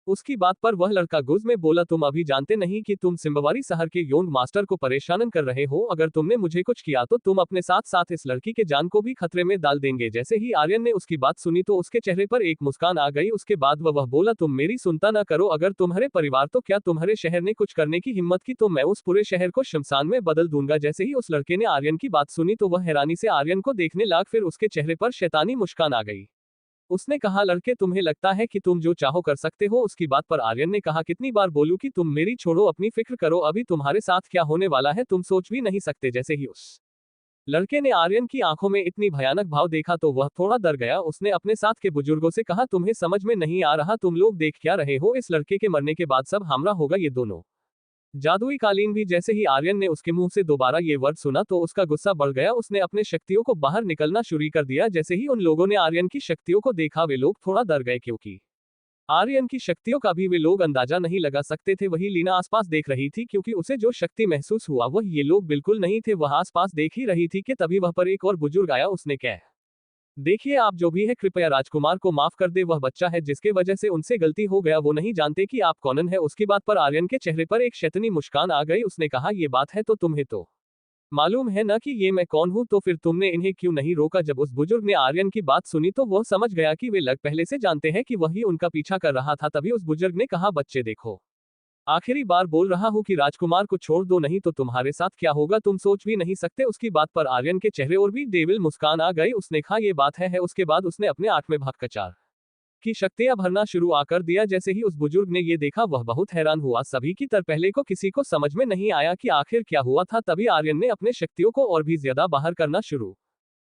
उसकी बात पर वह लड़का गुस्से में बोला, तुम अभी जानते नहीं कि तुम सिम्बवारी शहर के योंग मास्टर को परेशान कर रहे हो, अगर तुमने मुझे कुछ किया तो तुम अपने साथ साथ इस लड़की के जान को भी खतरे में डाल देंगे। जैसे ही आर्यन ने उसकी बात सुनी तो उसके चेहरे पर एक मुस्कान आ गई। उसके बाद वह बोला, तुम मेरी सुनता न करो, अगर तुम्हारे परिवार तो क्या तुम्हारे शहर ने कुछ करने की हिम्मत की तो मैं उस पूरे शहर को शमशान में बदल दूंगा। जैसे ही उस लड़के ने आर्यन की बात सुनी तो वह हैरानी से आर्यन को देखने लगा, फिर उसके चेहरे पर शैतानी मुस्कान आ गई। उसने कहा, लड़के तुम्हें लगता है कि तुम जो चाहो कर सकते हो। उसकी बात पर आर्यन ने कहा, कितनी बार बोलूं कि तुम मेरी छोड़ो, अपनी फिक्र करो, अभी तुम्हारे साथ क्या होने वाला है तुम सोच भी नहीं सकते। जैसे ही उस लड़के ने आर्यन की आंखों में इतनी भयानक भाव देखा तो वह थोड़ा डर गया। उसने अपने साथ के बुजुर्गों से कहा, तुम्हें समझ में नहीं आ रहा, तुम लोग देख क्या रहे हो, इस लड़के के मरने के बाद सब हमरा होगा, ये दोनों जादुई कालीन भी। जैसे ही आर्यन ने उसके मुंह से दोबारा ये वर्ड सुना तो उसका गुस्सा बढ़ गया। उसने अपने शक्तियों को बाहर निकलना शुरू कर दिया। जैसे ही उन लोगों ने आर्यन की शक्तियों को देखा वे लोग थोड़ा डर गए, क्योंकि आर्यन की शक्तियों का भी वे लोग अंदाजा नहीं लगा सकते थे। वही लीना आसपास देख रही थी, क्योंकि उसे जो शक्ति महसूस हुआ वह ये लोग बिल्कुल नहीं थे। वह आसपास देख ही रही थी कि तभी वह पर एक और बुजुर्ग आया। उसने कहा, देखिए आप जो भी है कृपया राजकुमार को माफ कर दे, वह बच्चा है जिसके वजह से उनसे गलती हो गया, वो नहीं जानते कि आप कौन है। उसकी बात पर आर्यन के चेहरे पर एक शैतानी मुस्कान आ गई। उसने कहा, ये बात है तो तुम्हें तो मालूम है ना कि ये मैं कौन हूं, तो फिर तुमने इन्हें क्यों नहीं रोका। जब उस बुजुर्ग ने आर्यन की बात सुनी तो वह समझ गया कि वे लग पहले से जानते हैं कि वही उनका पीछा कर रहा था। तभी उस बुजुर्ग ने कहा, बच्चे देखो, आखिरी बार बोल रहा हूं कि राजकुमार को छोड़ दो, नहीं तो तुम्हारे साथ क्या होगा तुम सोच भी नहीं सकते। उसकी बात पर आर्यन के चेहरे और भी डेविल मुस्कान आ गई। उसने कहा, ये बात है। उसके बाद उसने अपने आंख में भक्कचार की शक्तियां भरना शुरू आकर दिया। जैसे ही उस बुजुर्ग ने ये देखा वह बहुत हैरान हुआ। सभी की तरह पहले को किसी को समझ में नहीं आया कि आखिर क्या हुआ था। तभी आर्यन ने अपने शक्तियों को और भी ज्यादा बाहर करना शुरू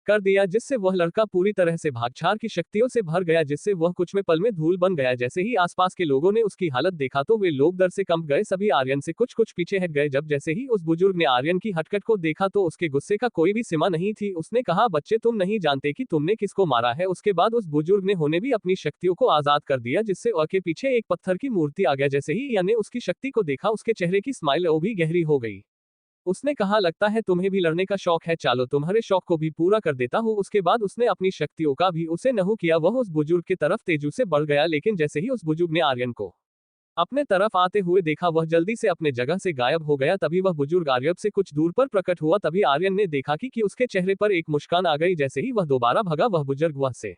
कर दिया, जिससे वह लड़का पूरी तरह से भागछाड़ की शक्तियों से भर गया, जिससे वह कुछ में पल में धूल बन गया। जैसे ही आसपास के लोगों ने उसकी हालत देखा तो वे लोग डर से कंप गए। सभी आर्यन से कुछ कुछ पीछे हट गए। जब जैसे ही उस बुजुर्ग ने आर्यन की हरकत को देखा तो उसके गुस्से का कोई भी सीमा नहीं थी। उसने कहा, बच्चे तुम नहीं जानते कि तुमने किसको मारा है। उसके बाद उस बुजुर्ग ने होने भी अपनी शक्तियों को आजाद कर दिया, जिससे के पीछे एक पत्थर की मूर्ति आ गया। जैसे ही याने उसकी शक्ति को देखा उसके चेहरे की स्माइल और भी गहरी हो गई। उसने कहा, लगता है तुम्हें भी लड़ने का शौक है, चलो तुम्हारे शौक को भी पूरा कर देता हूँ। उसके बाद उसने अपनी शक्तियों का भी उसे नहू किया। वह उस बुजुर्ग की तरफ तेजी से बढ़ गया, लेकिन जैसे ही उस बुजुर्ग ने आर्यन को अपने तरफ आते हुए देखा वह जल्दी से अपने जगह से गायब हो गया। तभी वह बुजुर्ग आर्यन से कुछ दूर पर प्रकट हुआ। तभी आर्यन ने देखा कि उसके चेहरे पर एक मुस्कान आ गई। जैसे ही वह दोबारा भगा वह बुजुर्ग वह से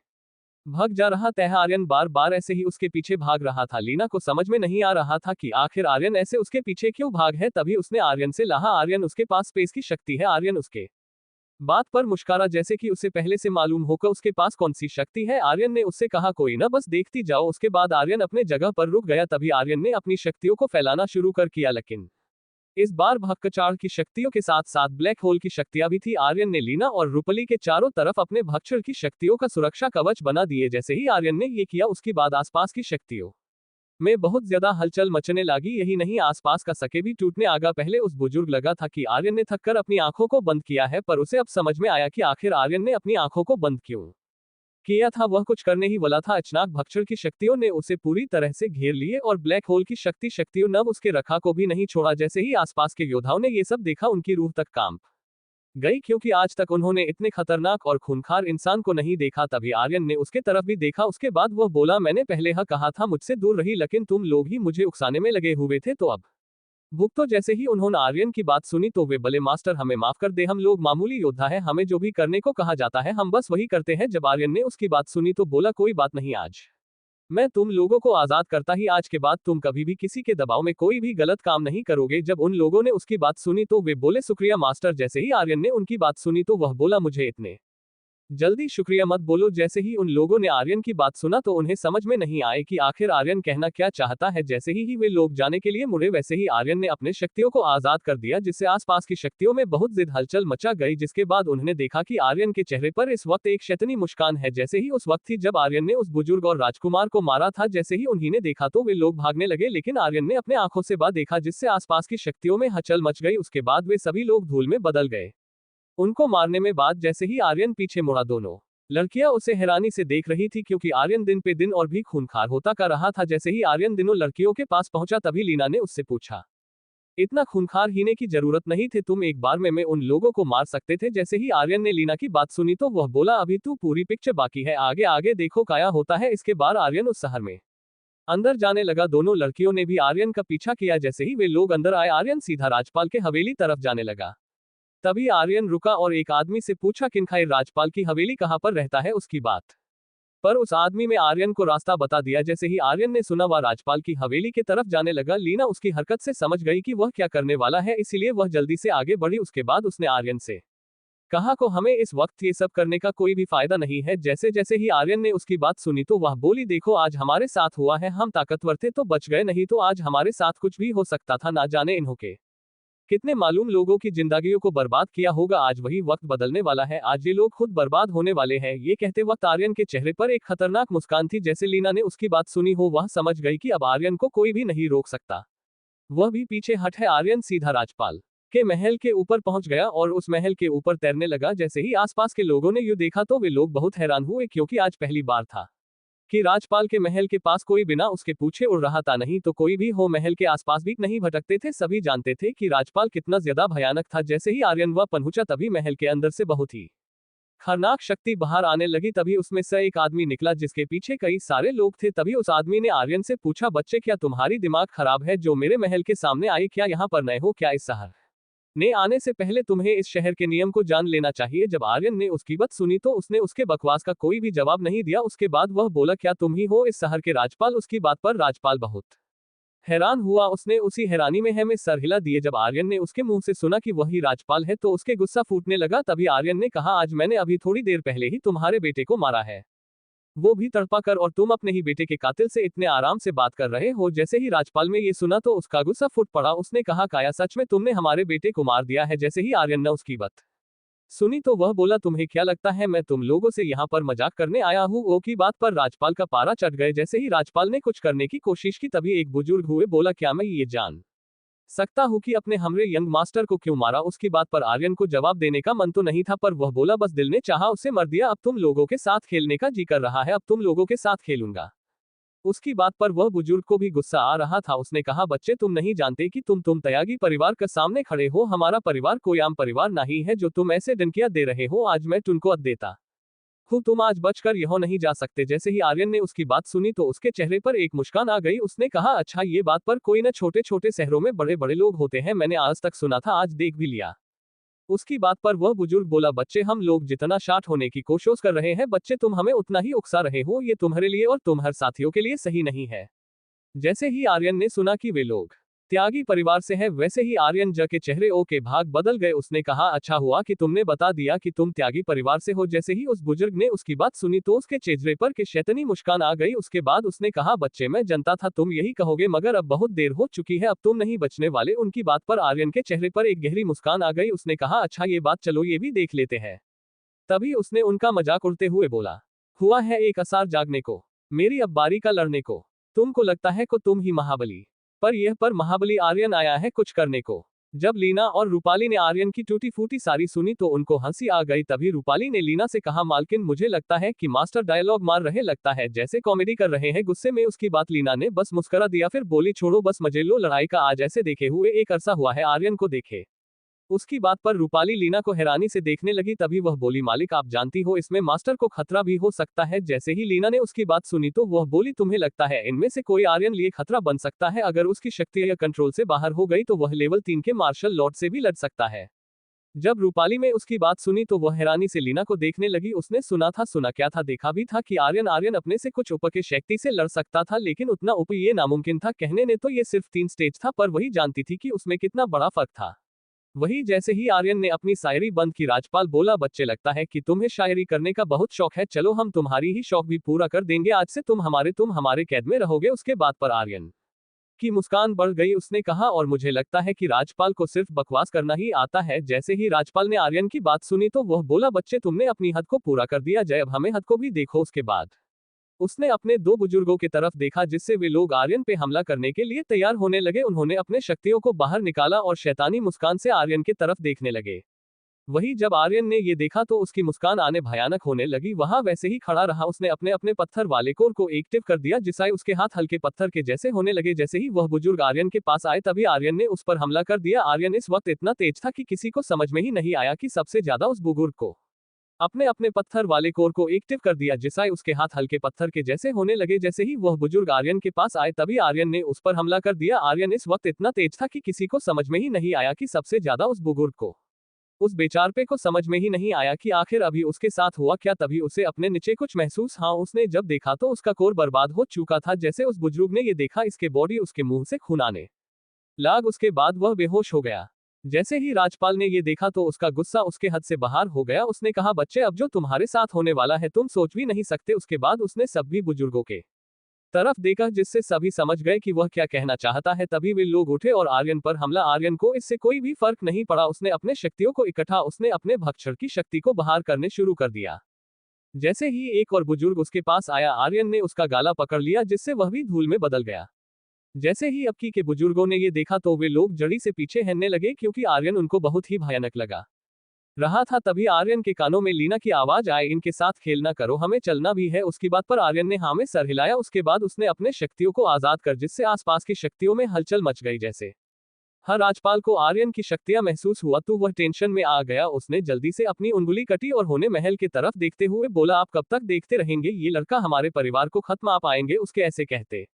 भाग जा रहा था। आर्यन बार बार ऐसे ही उसके पीछे भाग रहा था। लीना को समझ में नहीं आ रहा था कि आखिर आर्यन ऐसे उसके पीछे क्यों भाग है। तभी उसने आर्यन से कहा, आर्यन उसके पास स्पेस की शक्ति है। आर्यन उसके बात पर मुस्कुरा, जैसे कि उसे पहले से मालूम होकर उसके पास कौन सी शक्ति है। आर्यन ने उससे कहा, कोई ना, बस देखती जाओ। उसके बाद आर्यन अपने जगह पर रुक गया। तभी आर्यन ने अपनी शक्तियों को फैलाना शुरू कर किया, लेकिन इस बार भक्कचाड़ की शक्तियों के साथ साथ ब्लैक होल की शक्तियां भी थी। आर्यन ने लीना और रूपली के चारों तरफ अपने भक्षण की शक्तियों का सुरक्षा कवच बना दिए। जैसे ही आर्यन ने ये किया उसके बाद आसपास की शक्तियों में बहुत ज्यादा हलचल मचने लगी। यही नहीं, आसपास का सके भी टूटने आगा। पहले उस बुजुर्ग लगा था कि आर्यन ने थककर अपनी आंखों को बंद किया है, पर उसे अब समझ में आया कि आखिर आर्यन ने अपनी आंखों को बंद क्यों किया था। वह कुछ करने ही वाला था, अचानक भक्षण की शक्तियों ने उसे पूरी तरह से घेर लिए और ब्लैक होल की शक्तियों ने उसके रखा को भी नहीं छोड़ा। जैसे ही आसपास के योद्धाओं ने ये सब देखा उनकी रूह तक कांप गई, क्योंकि आज तक उन्होंने इतने खतरनाक और खूंखार इंसान को नहीं देखा। तभी आर्यन ने उसके तरफ भी देखा। उसके बाद वह बोला, मैंने पहले कहा था मुझसे दूर रही, लेकिन तुम लोग ही मुझे उकसाने में लगे हुए थे, तो अब भुगतो। जैसे ही उन्होंने आर्यन की बात सुनी तो वे बोले, मास्टर हमें माफ कर दे, हम लोग मामूली योद्धा है, हमें जो भी करने को कहा जाता है हम बस वही करते हैं। जब आर्यन ने उसकी बात सुनी तो बोला, कोई बात नहीं, आज मैं तुम लोगों को आजाद करता ही, आज के बाद तुम कभी भी किसी के दबाव में कोई भी गलत काम नहीं करोगे। जब उन लोगों ने उसकी बात सुनी तो वे बोले, शुक्रिया मास्टर। जैसे ही आर्यन ने उनकी बात सुनी तो वह बोला, मुझे इतने जल्दी शुक्रिया मत बोलो। जैसे ही उन लोगों ने आर्यन की बात सुना तो उन्हें समझ में नहीं आए कि आखिर आर्यन कहना क्या चाहता है। जैसे ही वे लोग जाने के लिए मुड़े वैसे ही आर्यन ने अपने शक्तियों को आजाद कर दिया, जिससे आसपास की शक्तियों में बहुत ज्यादा हलचल मचा गई। जिसके बाद उन्होंने देखा कि आर्यन के चेहरे पर इस वक्त एक शैतानी मुस्कान है। जैसे ही उस वक्त थी जब आर्यन ने उस बुजुर्ग और राजकुमार को मारा था। जैसे ही उन्होंने देखा तो वे लोग भागने लगे, लेकिन आर्यन ने अपने आंखों से बात देखा, जिससे आसपास की शक्तियों में हलचल मच गई। उसके बाद वे सभी लोग धूल में बदल गए। उनको मारने में बाद जैसे ही आर्यन पीछे मुड़ा, दोनों लड़कियां उसे हैरानी से देख रही थी क्योंकि आर्यन दिन पे दिन और भी खूंखार होता का रहा था। जैसे ही आर्यन दिनों लड़कियों के पास पहुंचा तभी लीना ने उससे पूछा, इतना खूंखार होने की जरूरत नहीं थी, तुम एक बार में उन लोगों को मार सकते थे। जैसे ही आर्यन ने लीना की बात सुनी तो वह बोला, अभी तू पूरी पिक्चर बाकी है, आगे आगे देखो क्या होता है। इसके बाद आर्यन उस शहर में अंदर जाने लगा। दोनों लड़कियों ने भी आर्यन का पीछा किया। जैसे ही वे लोग अंदर आए आर्यन सीधा राजपाल के हवेली तरफ जाने लगा। तभी आर्यन रुका और एक आदमी से पूछा, किनखाई राजपाल की हवेली कहाँ पर रहता है उसकी बात। पर उस आदमी में आर्यन को रास्ता बता दिया। जैसे ही आर्यन ने सुना वह राजपाल की हवेली की तरफ जाने लगा। लीना उसकी हरकत से समझ गई कि वह क्या करने वाला है, इसीलिए वह जल्दी से आगे बढ़ी। उसके बाद उसने आर्यन से कहा को हमें इस वक्त ये सब करने का कोई भी फायदा नहीं है। जैसे जैसे ही आर्यन ने उसकी बात सुनी तो वह बोली, देखो आज हमारे साथ हुआ है, हम ताकतवर थे तो बच गए, नहीं तो आज हमारे साथ कुछ भी हो सकता था। ना जाने इन्हों के कितने मालूम लोगों की जिंदगियों को बर्बाद किया होगा। आज वही वक्त बदलने वाला है, आज ये लोग खुद बर्बाद होने वाले हैं। ये कहते वक्त आर्यन के चेहरे पर एक खतरनाक मुस्कान थी। जैसे लीना ने उसकी बात सुनी हो वह समझ गई कि अब आर्यन को कोई भी नहीं रोक सकता। वह भी पीछे हट है। आर्यन सीधा राजपाल के महल के ऊपर पहुंच गया और उस महल के ऊपर तैरने लगा। जैसे ही आसपास के लोगों ने यूं देखा तो वे लोग बहुत हैरान हुए क्योंकि आज पहली बार था कि राजपाल के महल के पास कोई बिना उसके पूछे उड़ रहा था। नहीं तो कोई भी हो महल के आसपास भी नहीं भटकते थे। सभी जानते थे कि राजपाल कितना ज्यादा भयानक था। जैसे ही आर्यन वह पहुंचा तभी महल के अंदर से बहुत ही खतरनाक शक्ति बाहर आने लगी। तभी उसमें से एक आदमी निकला जिसके पीछे कई सारे लोग थे। तभी उस आदमी ने आर्यन से पूछा, बच्चे क्या तुम्हारी दिमाग खराब है जो मेरे महल के सामने आए? क्या यहाँ पर नए हो क्या? इस शहर ने आने से पहले तुम्हें इस शहर के नियम को जान लेना चाहिए। जब आर्यन ने उसकी बात सुनी तो उसने उसके बकवास का कोई भी जवाब नहीं दिया। उसके बाद वह बोला, क्या तुम ही हो इस शहर के राजपाल? उसकी बात पर राजपाल बहुत हैरान हुआ। उसने उसी हैरानी में सर हिला दिए। जब आर्यन ने उसके मुंह से सुना कि वही राजपाल है तो उसके गुस्सा फूटने लगा। तभी आर्यन ने कहा, आज मैंने अभी थोड़ी देर पहले ही तुम्हारे बेटे को मारा है, वो भी तड़पा कर, और तुम अपने ही बेटे के कातिल से इतने आराम से बात कर रहे हो। जैसे ही राजपाल ने ये सुना तो उसका गुस्सा फूट पड़ा। उसने कहा, काया सच में तुमने हमारे बेटे को मार दिया है? जैसे ही आर्यन ने उसकी बात सुनी तो वह बोला, तुम्हें क्या लगता है मैं तुम लोगों से यहाँ पर मजाक करने आया हूँ? वो की बात पर राजपाल का पारा चढ़ गए। जैसे ही राजपाल ने कुछ करने की कोशिश की तभी एक बुजुर्ग हुए बोला, क्या मैं ये जान सकता हूँ कि अपने हमरे यंग मास्टर को क्यों मारा? उसकी बात पर आर्यन को जवाब देने का मन तो नहीं था पर वह बोला, बस दिल ने चाहा उसे मर दिया। अब तुम लोगों के साथ खेलने का जी कर रहा है, अब तुम लोगों के साथ खेलूंगा। उसकी बात पर वह बुजुर्ग को भी गुस्सा आ रहा था। उसने कहा, बच्चे तुम नहीं जानते कि तुम त्यागी परिवार के सामने खड़े हो। हमारा परिवार कोई आम परिवार नहीं है जो तुम ऐसे डंकियां दे रहे हो। आज मैं तुमको अद देता हूँ, तुम आज बचकर यह नहीं जा सकते। जैसे ही आर्यन ने उसकी बात सुनी तो उसके चेहरे पर एक मुस्कान आ गई। उसने कहा, अच्छा ये बात पर कोई न, छोटे छोटे शहरों में बड़े बड़े लोग होते हैं, मैंने आज तक सुना था, आज देख भी लिया। उसकी बात पर वह बुजुर्ग बोला, बच्चे हम लोग जितना शार्ट होने की कोशिश कर रहे हैं, बच्चे तुम हमें उतना ही उकसा रहे हो। ये तुम्हारे लिए और तुम्हारे साथियों के लिए सही नहीं है। जैसे ही आर्यन ने सुना कि वे लोग त्यागी परिवार से है वैसे ही आर्यन ज के चेहरे ओ के भाग बदल गए। उसने कहा, अच्छा हुआ कि तुमने बता दिया कि तुम त्यागी परिवार से हो। जैसे ही उस बुजुर्ग ने उसकी बात सुनी तो उसके चेहरे पर के शैतानी मुस्कान आ गई। उसके बाद उसने कहा, बच्चे मैं जानता था तुम यही कहोगे मगर अब बहुत देर हो चुकी है, अब तुम नहीं बचने वाले। उनकी बात पर आर्यन के चेहरे पर एक गहरी मुस्कान आ गई। उसने कहा, अच्छा ये बात चलो ये भी देख लेते हैं। तभी उसने उनका मजाक उड़ते हुए बोला, हुआ है एक असार जागने को, मेरी अब बारी का लड़ने को। तुमको लगता है को तुम ही महाबली, पर यह पर महाबली आर्यन आया है कुछ करने को। जब लीना और रूपाली ने आर्यन की टूटी फूटी सारी सुनी तो उनको हंसी आ गई। तभी रूपाली ने लीना से कहा, मालकिन मुझे लगता है कि मास्टर डायलॉग मार रहे, लगता है जैसे कॉमेडी कर रहे हैं। गुस्से में उसकी बात लीना ने बस मुस्कुरा दिया, फिर बोली, छोड़ो बस मजे लो, लड़ाई का आज ऐसे देखे हुए एक अरसा हुआ है, आर्यन को देखे। उसकी बात पर रूपाली लीना को हैरानी से देखने लगी। तभी वह बोली, मालिक आप जानती हो इसमें मास्टर को खतरा भी हो सकता है। जैसे ही लीना ने उसकी बात सुनी तो वह बोली, तुम्हें लगता है इनमें से कोई आर्यन लिए खतरा बन सकता है? अगर उसकी शक्ति या कंट्रोल से बाहर हो गई तो वह लेवल 3 के मार्शल लॉर्ड से भी लड़ सकता है। जब रूपाली में उसकी बात सुनी तो वह हैरानी से लीना को देखने लगी। उसने सुना क्या था, देखा भी था कि आर्यन अपने से कुछ ऊपर की शक्ति से लड़ सकता था, लेकिन उतना ऊपर ये नामुमकिन था। कहने ने तो ये सिर्फ 3 स्टेज था पर वही जानती थी कि उसमें कितना बड़ा फर्क था। वही जैसे ही आर्यन ने अपनी शायरी बंद की राजपाल बोला, बच्चे लगता है कि तुम्हें शायरी करने का बहुत शौक है, चलो हम तुम्हारी ही शौक भी पूरा कर देंगे, आज से तुम हमारे कैद में रहोगे। उसके बाद पर आर्यन की मुस्कान बढ़ गई। उसने कहा, और मुझे लगता है कि राजपाल को सिर्फ बकवास करना ही आता है। जैसे ही राजपाल ने आर्यन की बात सुनी तो वह बोला, बच्चे तुमने अपनी हद को पूरा कर दिया, जय अब हमें हद को भी देखो। उसके बाद उसने अपने 2 बुजुर्गों की तरफ देखा जिससे वे लोग आर्यन पे हमला करने के लिए तैयार होने लगे। उन्होंने अपने शक्तियों को बाहर निकाला और शैतानी मुस्कान से आर्यन की तरफ देखने लगे। वही जब आर्यन ने ये देखा तो उसकी मुस्कान आने भयानक होने लगी। वहां वैसे ही खड़ा रहा, उसने अपने अपने पत्थर वाले कोर को एक्टिव कर दिया जिससे उसके हाथ हल्के पत्थर के जैसे होने लगे। जैसे ही वह बुजुर्ग आर्यन के पास आए तभी आर्यन ने उस पर हमला कर दिया। आर्यन इस वक्त इतना तेज था कि किसी को समझ में ही नहीं आया कि सबसे ज्यादा उस बुजुर्ग को अपने अपने पत्थर वाले कोर को एक्टिव कर दिया जिससे उसके हाथ हल्के पत्थर के जैसे होने लगे। जैसे ही वह बुजुर्ग आर्यन के पास आए तभी आर्यन ने उस पर हमला कर दिया। आर्यन इस वक्त इतना तेज था कि किसी को समझ में ही नहीं आया कि सबसे ज्यादा उस बुजुर्ग को, उस बेचारपे को समझ में ही नहीं आया कि आखिर अभी उसके साथ हुआ क्या। तभी उसे अपने नीचे कुछ महसूस, हाँ उसने जब देखा तो उसका कोर बर्बाद हो चुका था। जैसे उस बुजुर्ग ने ये देखा इसके बॉडी उसके मुंह से खून आने लाग, उसके बाद वह बेहोश हो गया। जैसे ही राजपाल ने ये देखा तो उसका गुस्सा उसके हद से बाहर हो गया। उसने कहा बच्चे अब जो तुम्हारे साथ होने वाला है तुम सोच भी नहीं सकते। उसके बाद उसने सभी बुजुर्गों के तरफ देखा जिससे सभी समझ गए कि वह क्या कहना चाहता है। तभी वे लोग उठे और आर्यन पर हमला। आर्यन को इससे कोई भी फर्क नहीं पड़ा, उसने अपने शक्तियों को इकट्ठा, उसने अपने भक्षण की शक्ति को बाहर करने शुरू कर दिया। जैसे ही एक और बुजुर्ग उसके पास आया आर्यन ने उसका गाला पकड़ लिया जिससे वह भी धूल में बदल गया। जैसे ही अबकी के बुजुर्गों ने ये देखा तो वे लोग जड़ी से पीछे हटने लगे क्योंकि आर्यन उनको बहुत ही भयानक लगा रहा था। तभी आर्यन के कानों में लीना की आवाज आए, इनके साथ खेलना करो, हमें चलना भी है। उसकी बात पर आर्यन ने हाँ में सर हिलाया। उसके बाद उसने अपने शक्तियों को आजाद कर जिससे आसपास की शक्तियों में हलचल मच गई। जैसे हर राजपाल को आर्यन की शक्तियां महसूस हुआ तो वह टेंशन में आ गया। उसने जल्दी से अपनी उंगली कटी और होने महल की तरफ देखते हुए बोला आप कब तक देखते रहेंगे, ये लड़का हमारे परिवार को खत्म आप आएंगे। उसके ऐसे कहते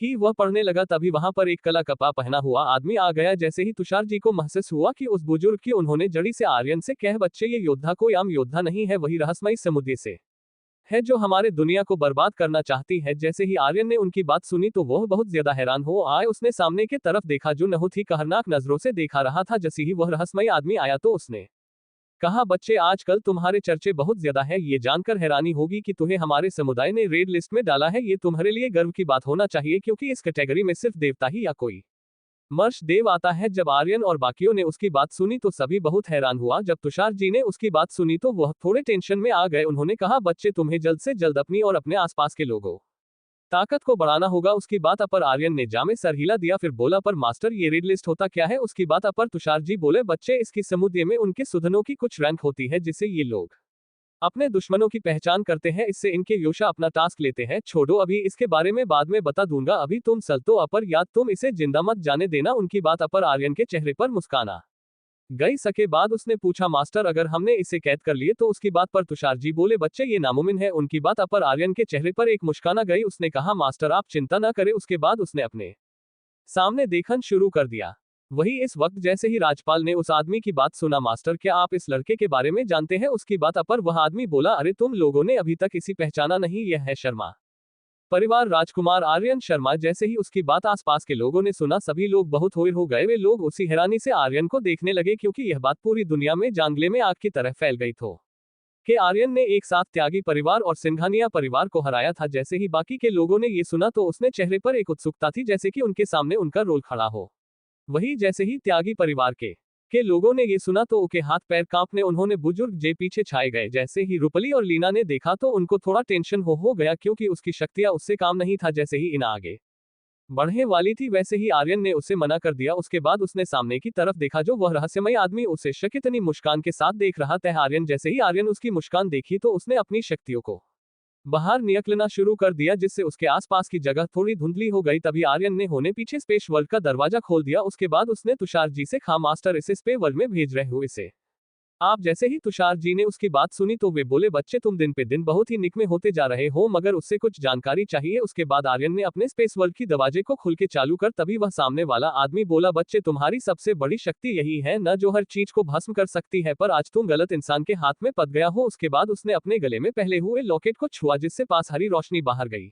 ही वह पढ़ने लगा। तभी वहां पर एक काला कपड़ा पहना हुआ आदमी आ गया। जैसे ही तुषार जी को महसूस हुआ कि उस बुजुर्ग की, उन्होंने जड़ी से आर्यन से कह बच्चे ये योद्धा कोई आम योद्धा नहीं है, वही रहस्यमयी समुद्र से है जो हमारे दुनिया को बर्बाद करना चाहती है। जैसे ही आर्यन ने उनकी बात सुनी तो वह बहुत ज्यादा हैरान हो आए। उसने सामने के तरफ देखा जो बहुत ही कहरनाक नजरों से देखा रहा था। जैसे ही वह रहस्यमयी आदमी आया तो उसने कहा बच्चे आजकल तुम्हारे चर्चे बहुत ज्यादा है, ये जानकर हैरानी होगी कि तुम्हें हमारे समुदाय ने रेड लिस्ट में डाला है। ये तुम्हारे लिए गर्व की बात होना चाहिए क्योंकि इस कैटेगरी में सिर्फ देवता ही या कोई मर्श देव आता है। जब आर्यन और बाकियों ने उसकी बात सुनी तो सभी बहुत हैरान हुआ। जब तुषार जी ने उसकी बात सुनी तो वह थोड़े टेंशन में आ गए। उन्होंने कहा बच्चे तुम्हें जल्द से जल्द अपनी और अपने आसपास के लोगों ताकत को बढ़ाना होगा। उसकी बात पर आर्यन ने जामे सर हिला दिया, फिर बोला पर मास्टर ये रेड लिस्ट होता क्या है। उसकी बात पर तुषार जी बोले बच्चे इसकी समुद्र में उनके सुधनों की कुछ रैंक होती है जिससे ये लोग अपने दुश्मनों की पहचान करते हैं, इससे इनके योशा अपना टास्क लेते हैं। छोड़ो अभी इसके बारे में बाद में बता दूंगा, अभी तुम चलतो अपर याद तुम इसे जिंदा मत जाने देना। उनकी बात पर आर्यन के चेहरे पर मुस्कान आ गई। सके बाद उसने पूछा मास्टर अगर हमने इसे कैद कर लिए तो। उसकी बात पर तुषार जी बोले बच्चे ये नामुमकिन है। उनकी बात पर आर्यन के चेहरे पर एक मुस्कान आ गई। उसने कहा मास्टर आप चिंता न करें। उसके बाद उसने अपने सामने देखना शुरू कर दिया। वही इस वक्त जैसे ही राजपाल ने उस आदमी की बात सुना मास्टर क्या आप इस लड़के के बारे में जानते हैं। उसकी बात पर वह आदमी बोला अरे तुम लोगों ने अभी तक इसी पहचाना नहीं, यह है शर्मा परिवार राजकुमार आर्यन शर्मा। जैसे ही उसकी बात आसपास के लोगों ने सुना सभी लोग बहुत होर हो गए। वे लोग उसी हैरानी से आर्यन को देखने लगे क्योंकि यह बात पूरी दुनिया में जांगले में आग की तरह फैल गई थी कि आर्यन ने एक साथ त्यागी परिवार और सिंघानिया परिवार को हराया था। जैसे ही बाकी के लोगों ने ये सुना तो उसने चेहरे पर एक उत्सुकता थी जैसे कि उनके सामने उनका रोल खड़ा हो। वही जैसे ही त्यागी परिवार के लोगों ने ये सुना तो उनके हाथ पैर कांपने, उन्होंने बुजुर्ग जे पीछे छाए गए। जैसे ही रूपली और लीना ने देखा तो उनको थोड़ा टेंशन हो गया क्योंकि उसकी शक्तियां उससे काम नहीं था। जैसे ही इन आगे बढ़ने वाली थी वैसे ही आर्यन ने उसे मना कर दिया। उसके बाद उसने सामने की तरफ देखा जो वह रहस्यमय आदमी उसे शकितनी मुस्कान के साथ देख रहा था। आर्यन जैसे ही आर्यन उसकी मुस्कान देखी तो उसने अपनी शक्तियों को बाहर निकलना शुरू कर दिया जिससे उसके आसपास की जगह थोड़ी धुंधली हो गई। तभी आर्यन ने होने पीछे स्पेस वर्ल्ड का दरवाजा खोल दिया। उसके बाद उसने तुषार जी से कहा मास्टर इसे स्पेस वर्ल्ड में भेज रहे हो इसे आप। जैसे ही तुषार जी ने उसकी बात सुनी तो वे बोले बच्चे तुम दिन पे दिन बहुत ही निकमे होते जा रहे हो, मगर उससे कुछ जानकारी चाहिए। उसके बाद आर्यन ने अपने स्पेस वर्ल्ड की दरवाजे को खुल के चालू कर तभी वह सामने वाला आदमी बोला बच्चे तुम्हारी सबसे बड़ी शक्ति यही है न जो हर चीज को भस्म कर सकती है, पर आज तुम गलत इंसान के हाथ में पड़ गया हो। उसके बाद उसने अपने गले में पहले हुए लॉकेट को छुआ जिससे पास हरी रोशनी बाहर गई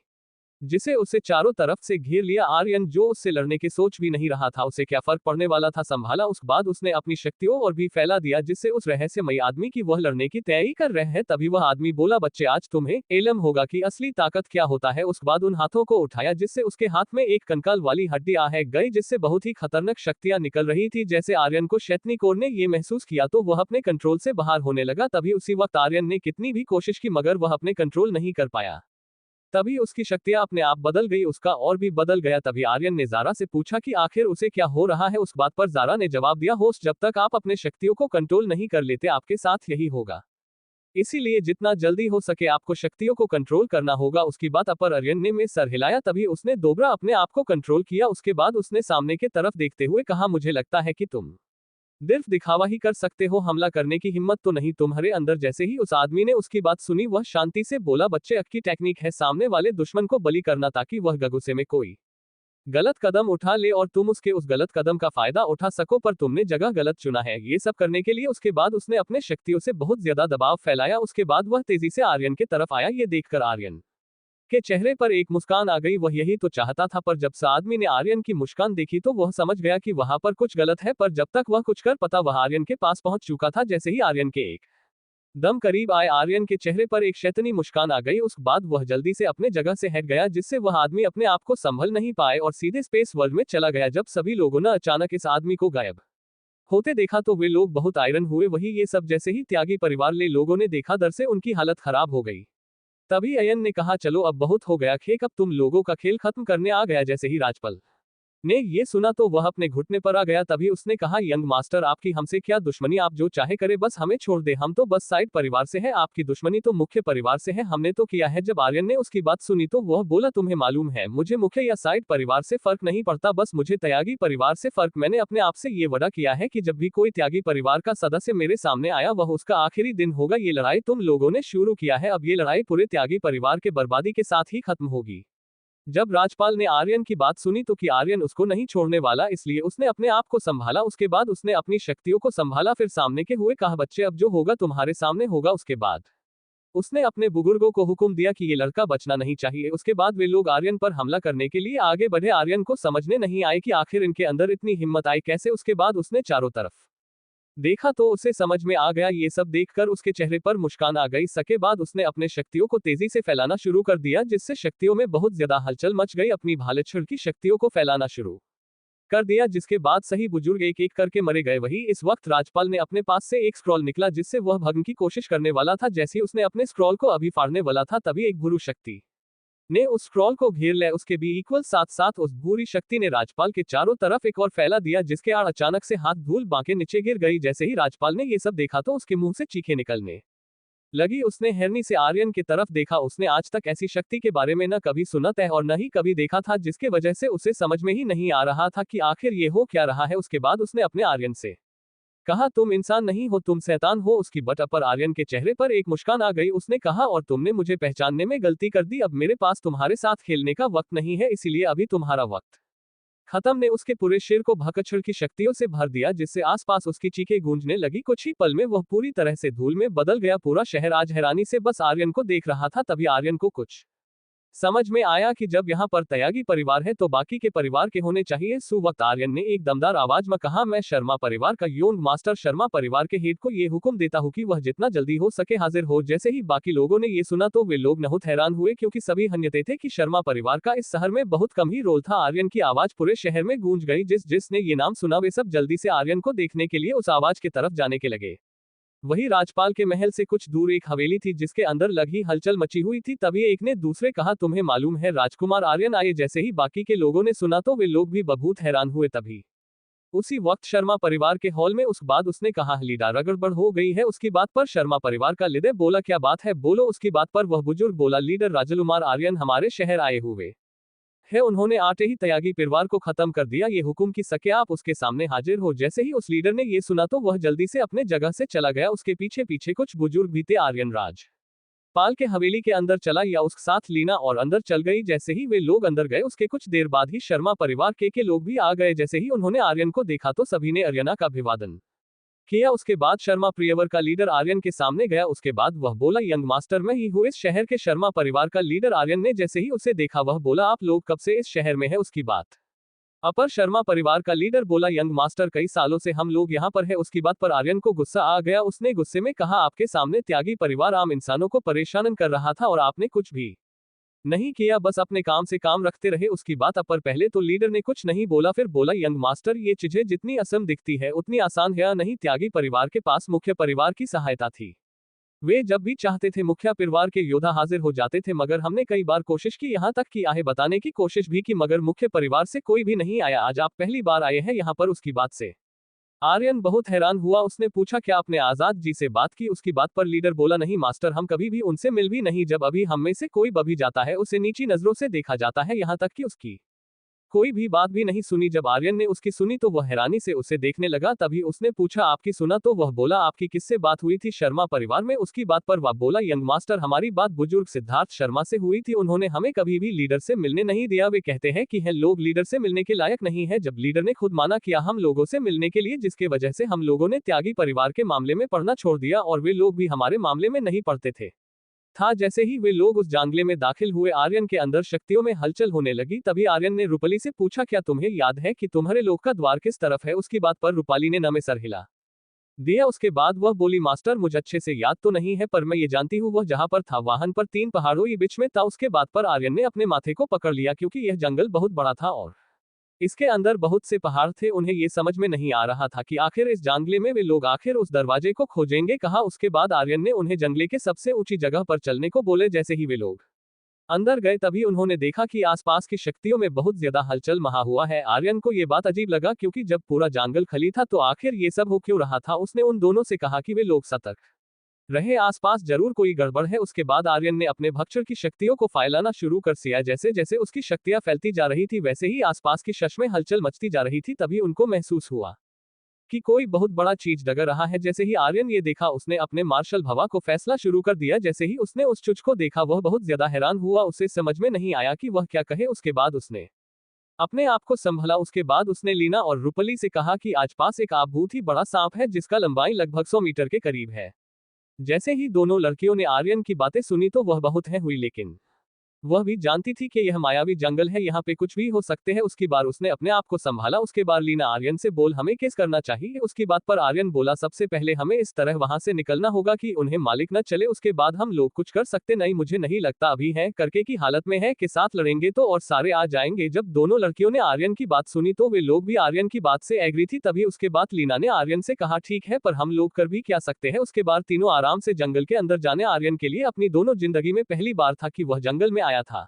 जिसे उसे चारों तरफ से घेर लिया। आर्यन जो उससे लड़ने की सोच भी नहीं रहा था, उसे क्या फर्क पड़ने वाला था, संभाला। उसके बाद उसने अपनी शक्तियों और भी फैला दिया जिससे उस रहस्यमयी आदमी की वह लड़ने की तैयारी कर रहे हैं। तभी वह आदमी बोला बच्चे आज तुम्हें इल्म होगा कि असली ताकत क्या होता है। उसके बाद उन हाथों को उठाया जिससे उसके हाथ में एक कंकाल वाली हड्डी आ है गई जिससे बहुत ही खतरनाक शक्तियां निकल रही थी। जैसे आर्यन को शैतानी कोर ने ये महसूस किया तो वह अपने कंट्रोल से बाहर होने लगा। तभी उसी वक्त आर्यन ने कितनी भी कोशिश की मगर वह अपने कंट्रोल नहीं कर पाया। तभी उसकी शक्तियां अपने आप बदल गई, उसका और भी बदल गया। तभी आर्यन ने जारा से पूछा कि आखिर उसे क्या हो रहा है। उस बात पर जारा ने जवाब दिया, होस्ट, जब तक आप अपने शक्तियों को कंट्रोल नहीं कर लेते आपके साथ यही होगा। इसीलिए जितना जल्दी हो सके आपको शक्तियों को कंट्रोल करना होगा। उसकी बात पर आर्यन ने में सर हिलाया। तभी उसने दोबारा अपने आप को कंट्रोल किया। उसके बाद उसने सामने के तरफ देखते हुए कहा, मुझे लगता है कि तुम सिर्फ दिखावा ही कर सकते हो, हमला करने की हिम्मत तो नहीं तुम्हारे अंदर। जैसे ही उस आदमी ने उसकी बात सुनी वह शांति से बोला, बच्चे, अक्की टेक्निक है सामने वाले दुश्मन को बलि करना ताकि वह गुस्से में कोई गलत कदम उठा ले और तुम उसके उस गलत कदम का फायदा उठा सको, पर तुमने जगह गलत चुना है। ये सब करने के लिए उसके बाद उसने अपने शक्तियों से बहुत ज्यादा दबाव फैलाया। उसके बाद वह तेजी से आर्यन के तरफ आया। ये देखकर आर्यन के चेहरे पर एक मुस्कान आ गई। वह यही तो चाहता था, पर जब से आदमी ने आर्यन की मुस्कान देखी तो वह समझ गया कि वहां पर कुछ गलत है। पर जब तक वह कुछ कर पता वह आर्यन के पास पहुंच चुका था। जैसे ही आर्यन के एक दम करीब आए आर्यन के चेहरे पर एक शैतानी मुस्कान आ गई। उसके बाद वह जल्दी से अपने जगह से हट गया, जिससे वह आदमी अपने आप को संभल नहीं पाए और सीधे स्पेस वर्ल्ड में चला गया। जब सभी लोगों ने अचानक इस आदमी को गायब होते देखा तो वे लोग बहुत आयरन हुए। वही ये सब जैसे ही त्यागी परिवार ले लोगों ने देखा, डर से उनकी हालत खराब हो गई। तभी अयन ने कहा, चलो अब बहुत हो गया खेल, अब तुम लोगों का खेल खत्म करने आ गया। जैसे ही राजपाल ने ये सुना तो वह अपने घुटने पर आ गया। तभी उसने कहा, यंग मास्टर, आपकी हमसे क्या दुश्मनी, आप जो चाहे करे, बस हमें छोड़ दे, हम तो बस साइड परिवार से है, आपकी दुश्मनी तो मुख्य परिवार से है, हमने तो किया है। जब आर्यन ने उसकी बात सुनी तो वह बोला, तुम्हें मालूम है मुझे मुख्य या साइड परिवार से फर्क नहीं पड़ता, बस मुझे त्यागी परिवार से फर्क। मैंने अपने आप से ये वादा किया है कि जब भी कोई त्यागी परिवार का सदस्य मेरे सामने आया वह उसका आखिरी दिन होगा। ये लड़ाई तुम लोगों ने शुरू किया है, अब ये लड़ाई पूरे त्यागी परिवार के बर्बादी के साथ ही खत्म होगी। जब राजपाल ने आर्यन की बात सुनी तो कि आर्यन उसको नहीं छोड़ने वाला, इसलिए उसने अपने आप को संभाला। उसके बाद उसने अपनी शक्तियों को संभाला, फिर सामने के हुए कहा, बच्चे, अब जो होगा तुम्हारे सामने होगा। उसके बाद उसने अपने बुजुर्गों को हुक्म दिया कि ये लड़का बचना नहीं चाहिए। उसके बाद वे लोग आर्यन पर हमला करने के लिए आगे बढ़े। आर्यन को समझने नहीं आए कि आखिर इनके अंदर इतनी हिम्मत आई कैसे। उसके बाद उसने चारों तरफ देखा तो उसे समझ में आ गया। ये सब देखकर उसके चेहरे पर मुस्कान आ गई। सके बाद उसने अपने शक्तियों को तेजी से फैलाना शुरू कर दिया, जिससे शक्तियों में बहुत ज्यादा हलचल मच गई। अपनी भालचुड़ की शक्तियों को फैलाना शुरू कर दिया, जिसके बाद सही बुजुर्ग एक एक करके मरे गए। वही इस वक्त राजपाल ने अपने पास से एक स्क्रॉल निकला, जिससे वह भगने की कोशिश करने वाला था। जैसे ही उसने अपने स्क्रॉल को अभी फाड़ने वाला था तभी एक भूरू शक्ति ने उस स्क्रॉल को घेर लिया। उसके भी इक्वल साथ साथ उस भूरी शक्ति ने राजपाल के चारों तरफ एक और फैला दिया, जिसके आड़ अचानक से हाथ धूल बांके नीचे गिर गई। जैसे ही राजपाल ने ये सब देखा तो उसके मुंह से चीखें निकलने लगी। उसने हैरानी से आर्यन की तरफ देखा। उसने आज तक ऐसी शक्ति के बारे में न कभी सुना था और न ही कभी देखा था, जिसके वजह से उसे समझ में ही नहीं आ रहा था कि आखिर ये हो क्या रहा है। उसके बाद उसने अपने आर्यन से कहा, तुम इंसान नहीं हो, तुम शैतान हो। उसकी बट पर आर्यन के चेहरे पर एक मुस्कान आ गई। उसने कहा, और तुमने मुझे पहचानने में गलती कर दी। अब मेरे पास तुम्हारे साथ खेलने का वक्त नहीं है, इसीलिए अभी तुम्हारा वक्त खत्म। ने उसके पूरे शरीर को भकछड़ की शक्तियों से भर दिया, जिससे आसपास उसकी चीखें गूंजने लगी। कुछ ही पल में वह पूरी तरह से धूल में बदल गया। पूरा शहर आज हैरानी से बस आर्यन को देख रहा था। तभी आर्यन को कुछ समझ में आया कि जब यहाँ पर त्यागी परिवार है तो बाकी के परिवार के होने चाहिए। सु वक्त आर्यन ने एक दमदार आवाज में कहा, मैं शर्मा परिवार का यंग मास्टर शर्मा परिवार के हेड को ये हुक्म देता हूँ कि वह जितना जल्दी हो सके हाजिर हो। जैसे ही बाकी लोगों ने ये सुना तो वे लोग बहुत हैरान हुए, क्योंकि सभी हन्यते थे कि शर्मा परिवार का इस शहर में बहुत कम ही रोल था। आर्यन की आवाज पूरे शहर में गूंज गई। जिसने ये नाम सुना वे सब जल्दी से आर्यन को देखने के लिए उस आवाज की तरफ जाने के लगे। वही राजपाल के महल से कुछ दूर एक हवेली थी, जिसके अंदर लगी हलचल मची हुई थी। तभी एक ने दूसरे कहा, तुम्हें मालूम है राजकुमार आर्यन आए। जैसे ही बाकी के लोगों ने सुना तो वे लोग भी बहुत हैरान हुए। तभी उसी वक्त शर्मा परिवार के हॉल में उस बाद उसने कहा, लीडर गड़बड़ हो गई है। उसकी बात पर शर्मा परिवार का लीडर बोला, क्या बात है, बोलो। उसकी बात पर वह बुजुर्ग बोला, लीडर राजकुमार आर्यन हमारे शहर आए हुए है, उन्होंने आते ही त्यागी परिवार को खत्म कर दिया। ये हुक्म की सके आप उसके सामने हाजिर हो। जैसे ही उस लीडर ने ये सुना तो वह जल्दी से अपने जगह से चला गया। उसके पीछे पीछे कुछ बुजुर्ग भी थे। आर्यन राज पाल के हवेली के अंदर चला या उसके साथ लीना और अंदर चल गई। जैसे ही वे लोग अंदर गए उसके कुछ देर बाद ही शर्मा परिवार के लोग भी आ गए। जैसे ही उन्होंने आर्यन को देखा तो सभी ने आर्यना का अभिवादन किया। उसके बाद शर्मा परिवार का लीडर आर्यन के सामने गया। उसके बाद वह बोला, यंग मास्टर, मैं ही हूँ इस शहर के शर्मा परिवार का लीडर। आर्यन ने जैसे ही उसे देखा वह बोला, आप लोग कब से इस शहर में है। उसकी बात अपर शर्मा परिवार का लीडर बोला, यंग मास्टर, कई सालों से हम लोग यहाँ पर है। उसकी बात पर आर्यन को गुस्सा आ गया। उसने गुस्से में कहा, आपके सामने त्यागी परिवार आम इंसानों को परेशान कर रहा था और आपने कुछ भी नहीं किया, बस अपने काम से काम रखते रहे। उसकी बात पर पहले तो लीडर ने कुछ नहीं बोला, फिर बोला, यंग मास्टर, ये चीजें जितनी असम दिखती है उतनी आसान है नहीं। त्यागी परिवार के पास मुख्य परिवार की सहायता थी। वे जब भी चाहते थे मुखिया परिवार के योद्धा हाजिर हो जाते थे, मगर हमने कई बार कोशिश की, यहाँ तक कि आहे बताने की कोशिश भी की, मगर मुख्य परिवार से कोई भी नहीं आया। आज आप पहली बार आए हैं यहाँ पर, उसकी बात से आर्यन बहुत हैरान हुआ। उसने पूछा क्या आपने आजाद जी से बात की? उसकी बात पर लीडर बोला नहीं मास्टर, हम कभी भी उनसे मिल भी नहीं। जब अभी हम में से कोई बभी जाता है उसे नीची नजरों से देखा जाता है, यहाँ तक कि उसकी कोई भी बात भी नहीं सुनी। जब आर्यन ने उसकी सुनी तो वह हैरानी से उसे देखने लगा। तभी उसने पूछा आपकी सुना? तो वह बोला आपकी किससे बात हुई थी? शर्मा परिवार में। उसकी बात पर वह बोला यंग मास्टर, हमारी बात बुजुर्ग सिद्धार्थ शर्मा से हुई थी। उन्होंने हमें कभी भी लीडर से मिलने नहीं दिया। वे कहते हैं कि हैं लोग लीडर से मिलने के लायक नहीं है। जब लीडर ने खुद माना किया हम लोगों से मिलने के लिए, जिसके वजह से हम लोगों ने त्यागी परिवार के मामले में पढ़ना छोड़ दिया और वे लोग भी हमारे मामले में नहीं पढ़ते थे। जैसे ही वे लोग उस जांगले में दाखिल हुए, आर्यन के अंदर शक्तियों में हलचल होने लगी। तभी आर्यन ने रूपाली से पूछा क्या तुम्हें याद है कि तुम्हारे लोग का द्वार किस तरफ है? उसकी बात पर रूपाली ने नमे सर हिला दिया। उसके बाद वह बोली मास्टर मुझे अच्छे से याद तो नहीं है, पर मैं ये जानती हूँ वह जहाँ पर था वाहन पर 3 पहाड़ों के बीच में था। उसके बाद पर आर्यन ने अपने माथे को पकड़ लिया, क्योंकि यह जंगल बहुत बड़ा था और इसके अंदर बहुत से पहाड़ थे। उन्हें ये समझ में नहीं आ रहा था कि आखिर इस जंगले में वे लोग आखिर उस दरवाजे को खोजेंगे कहाँ। उसके बाद आर्यन ने उन्हें जंगले के सबसे ऊंची जगह पर चलने को बोले। जैसे ही वे लोग अंदर गए तभी उन्होंने देखा कि आसपास की शक्तियों में बहुत ज्यादा हलचल महा हुआ है। आर्यन को ये बात अजीब लगा, क्योंकि जब पूरा जंगल खाली था तो आखिर ये सब हो क्यों रहा था। उसने उन दोनों से कहा कि वे लोग सतर्क रहे, आसपास जरूर कोई गड़बड़ है। उसके बाद आर्यन ने अपने भक्षण की शक्तियों को फैलाना शुरू कर दिया। जैसे जैसे उसकी शक्तियां फैलती जा रही थी वैसे ही आसपास की शश में हलचल मचती जा रही थी। तभी उनको महसूस हुआ कि कोई बहुत बड़ा चीज डगर रहा है। जैसे ही आर्यन ये देखा उसने अपने मार्शल भवा को फैसला शुरू कर दिया। जैसे ही उसने उस चुच को देखा वह बहुत ज्यादा हैरान हुआ, उसे समझ में नहीं आया कि वह क्या कहे। उसके बाद उसने अपने आप को संभला। उसके बाद उसने लीना और रूपली से कहा कि आज पास एक बहुत ही बड़ा सांप है जिसका लंबाई लगभग 100 मीटर के करीब है। जैसे ही दोनों लड़कियों ने आर्यन की बातें सुनी तो वह बहुत है हुई, लेकिन वह भी जानती थी कि यह मायावी जंगल है, यहाँ पे कुछ भी हो सकते हैं। उसकी बार उसने अपने आप को संभाला। उसके बाद लीना आर्यन से बोल हमें केस करना चाहिए। उसकी बात पर आर्यन बोला सबसे पहले हमें इस तरह वहां से निकलना होगा कि उन्हें मालिक न चले, उसके बाद हम लोग कुछ कर सकते नहीं। मुझे नहीं लगता अभी है करके की हालत में है के साथ लड़ेंगे तो और सारे आ जाएंगे। जब दोनों लड़कियों ने आर्यन की बात सुनी तो वे लोग भी आर्यन की बात से एग्री थी। तभी उसके बाद लीना ने आर्यन से कहा ठीक है, पर हम लोग कर भी क्या सकते हैं। उसके बाद तीनों आराम से जंगल के अंदर जाने। आर्यन के लिए अपनी दोनों जिंदगी में पहली बार था कि वह जंगल में आया था।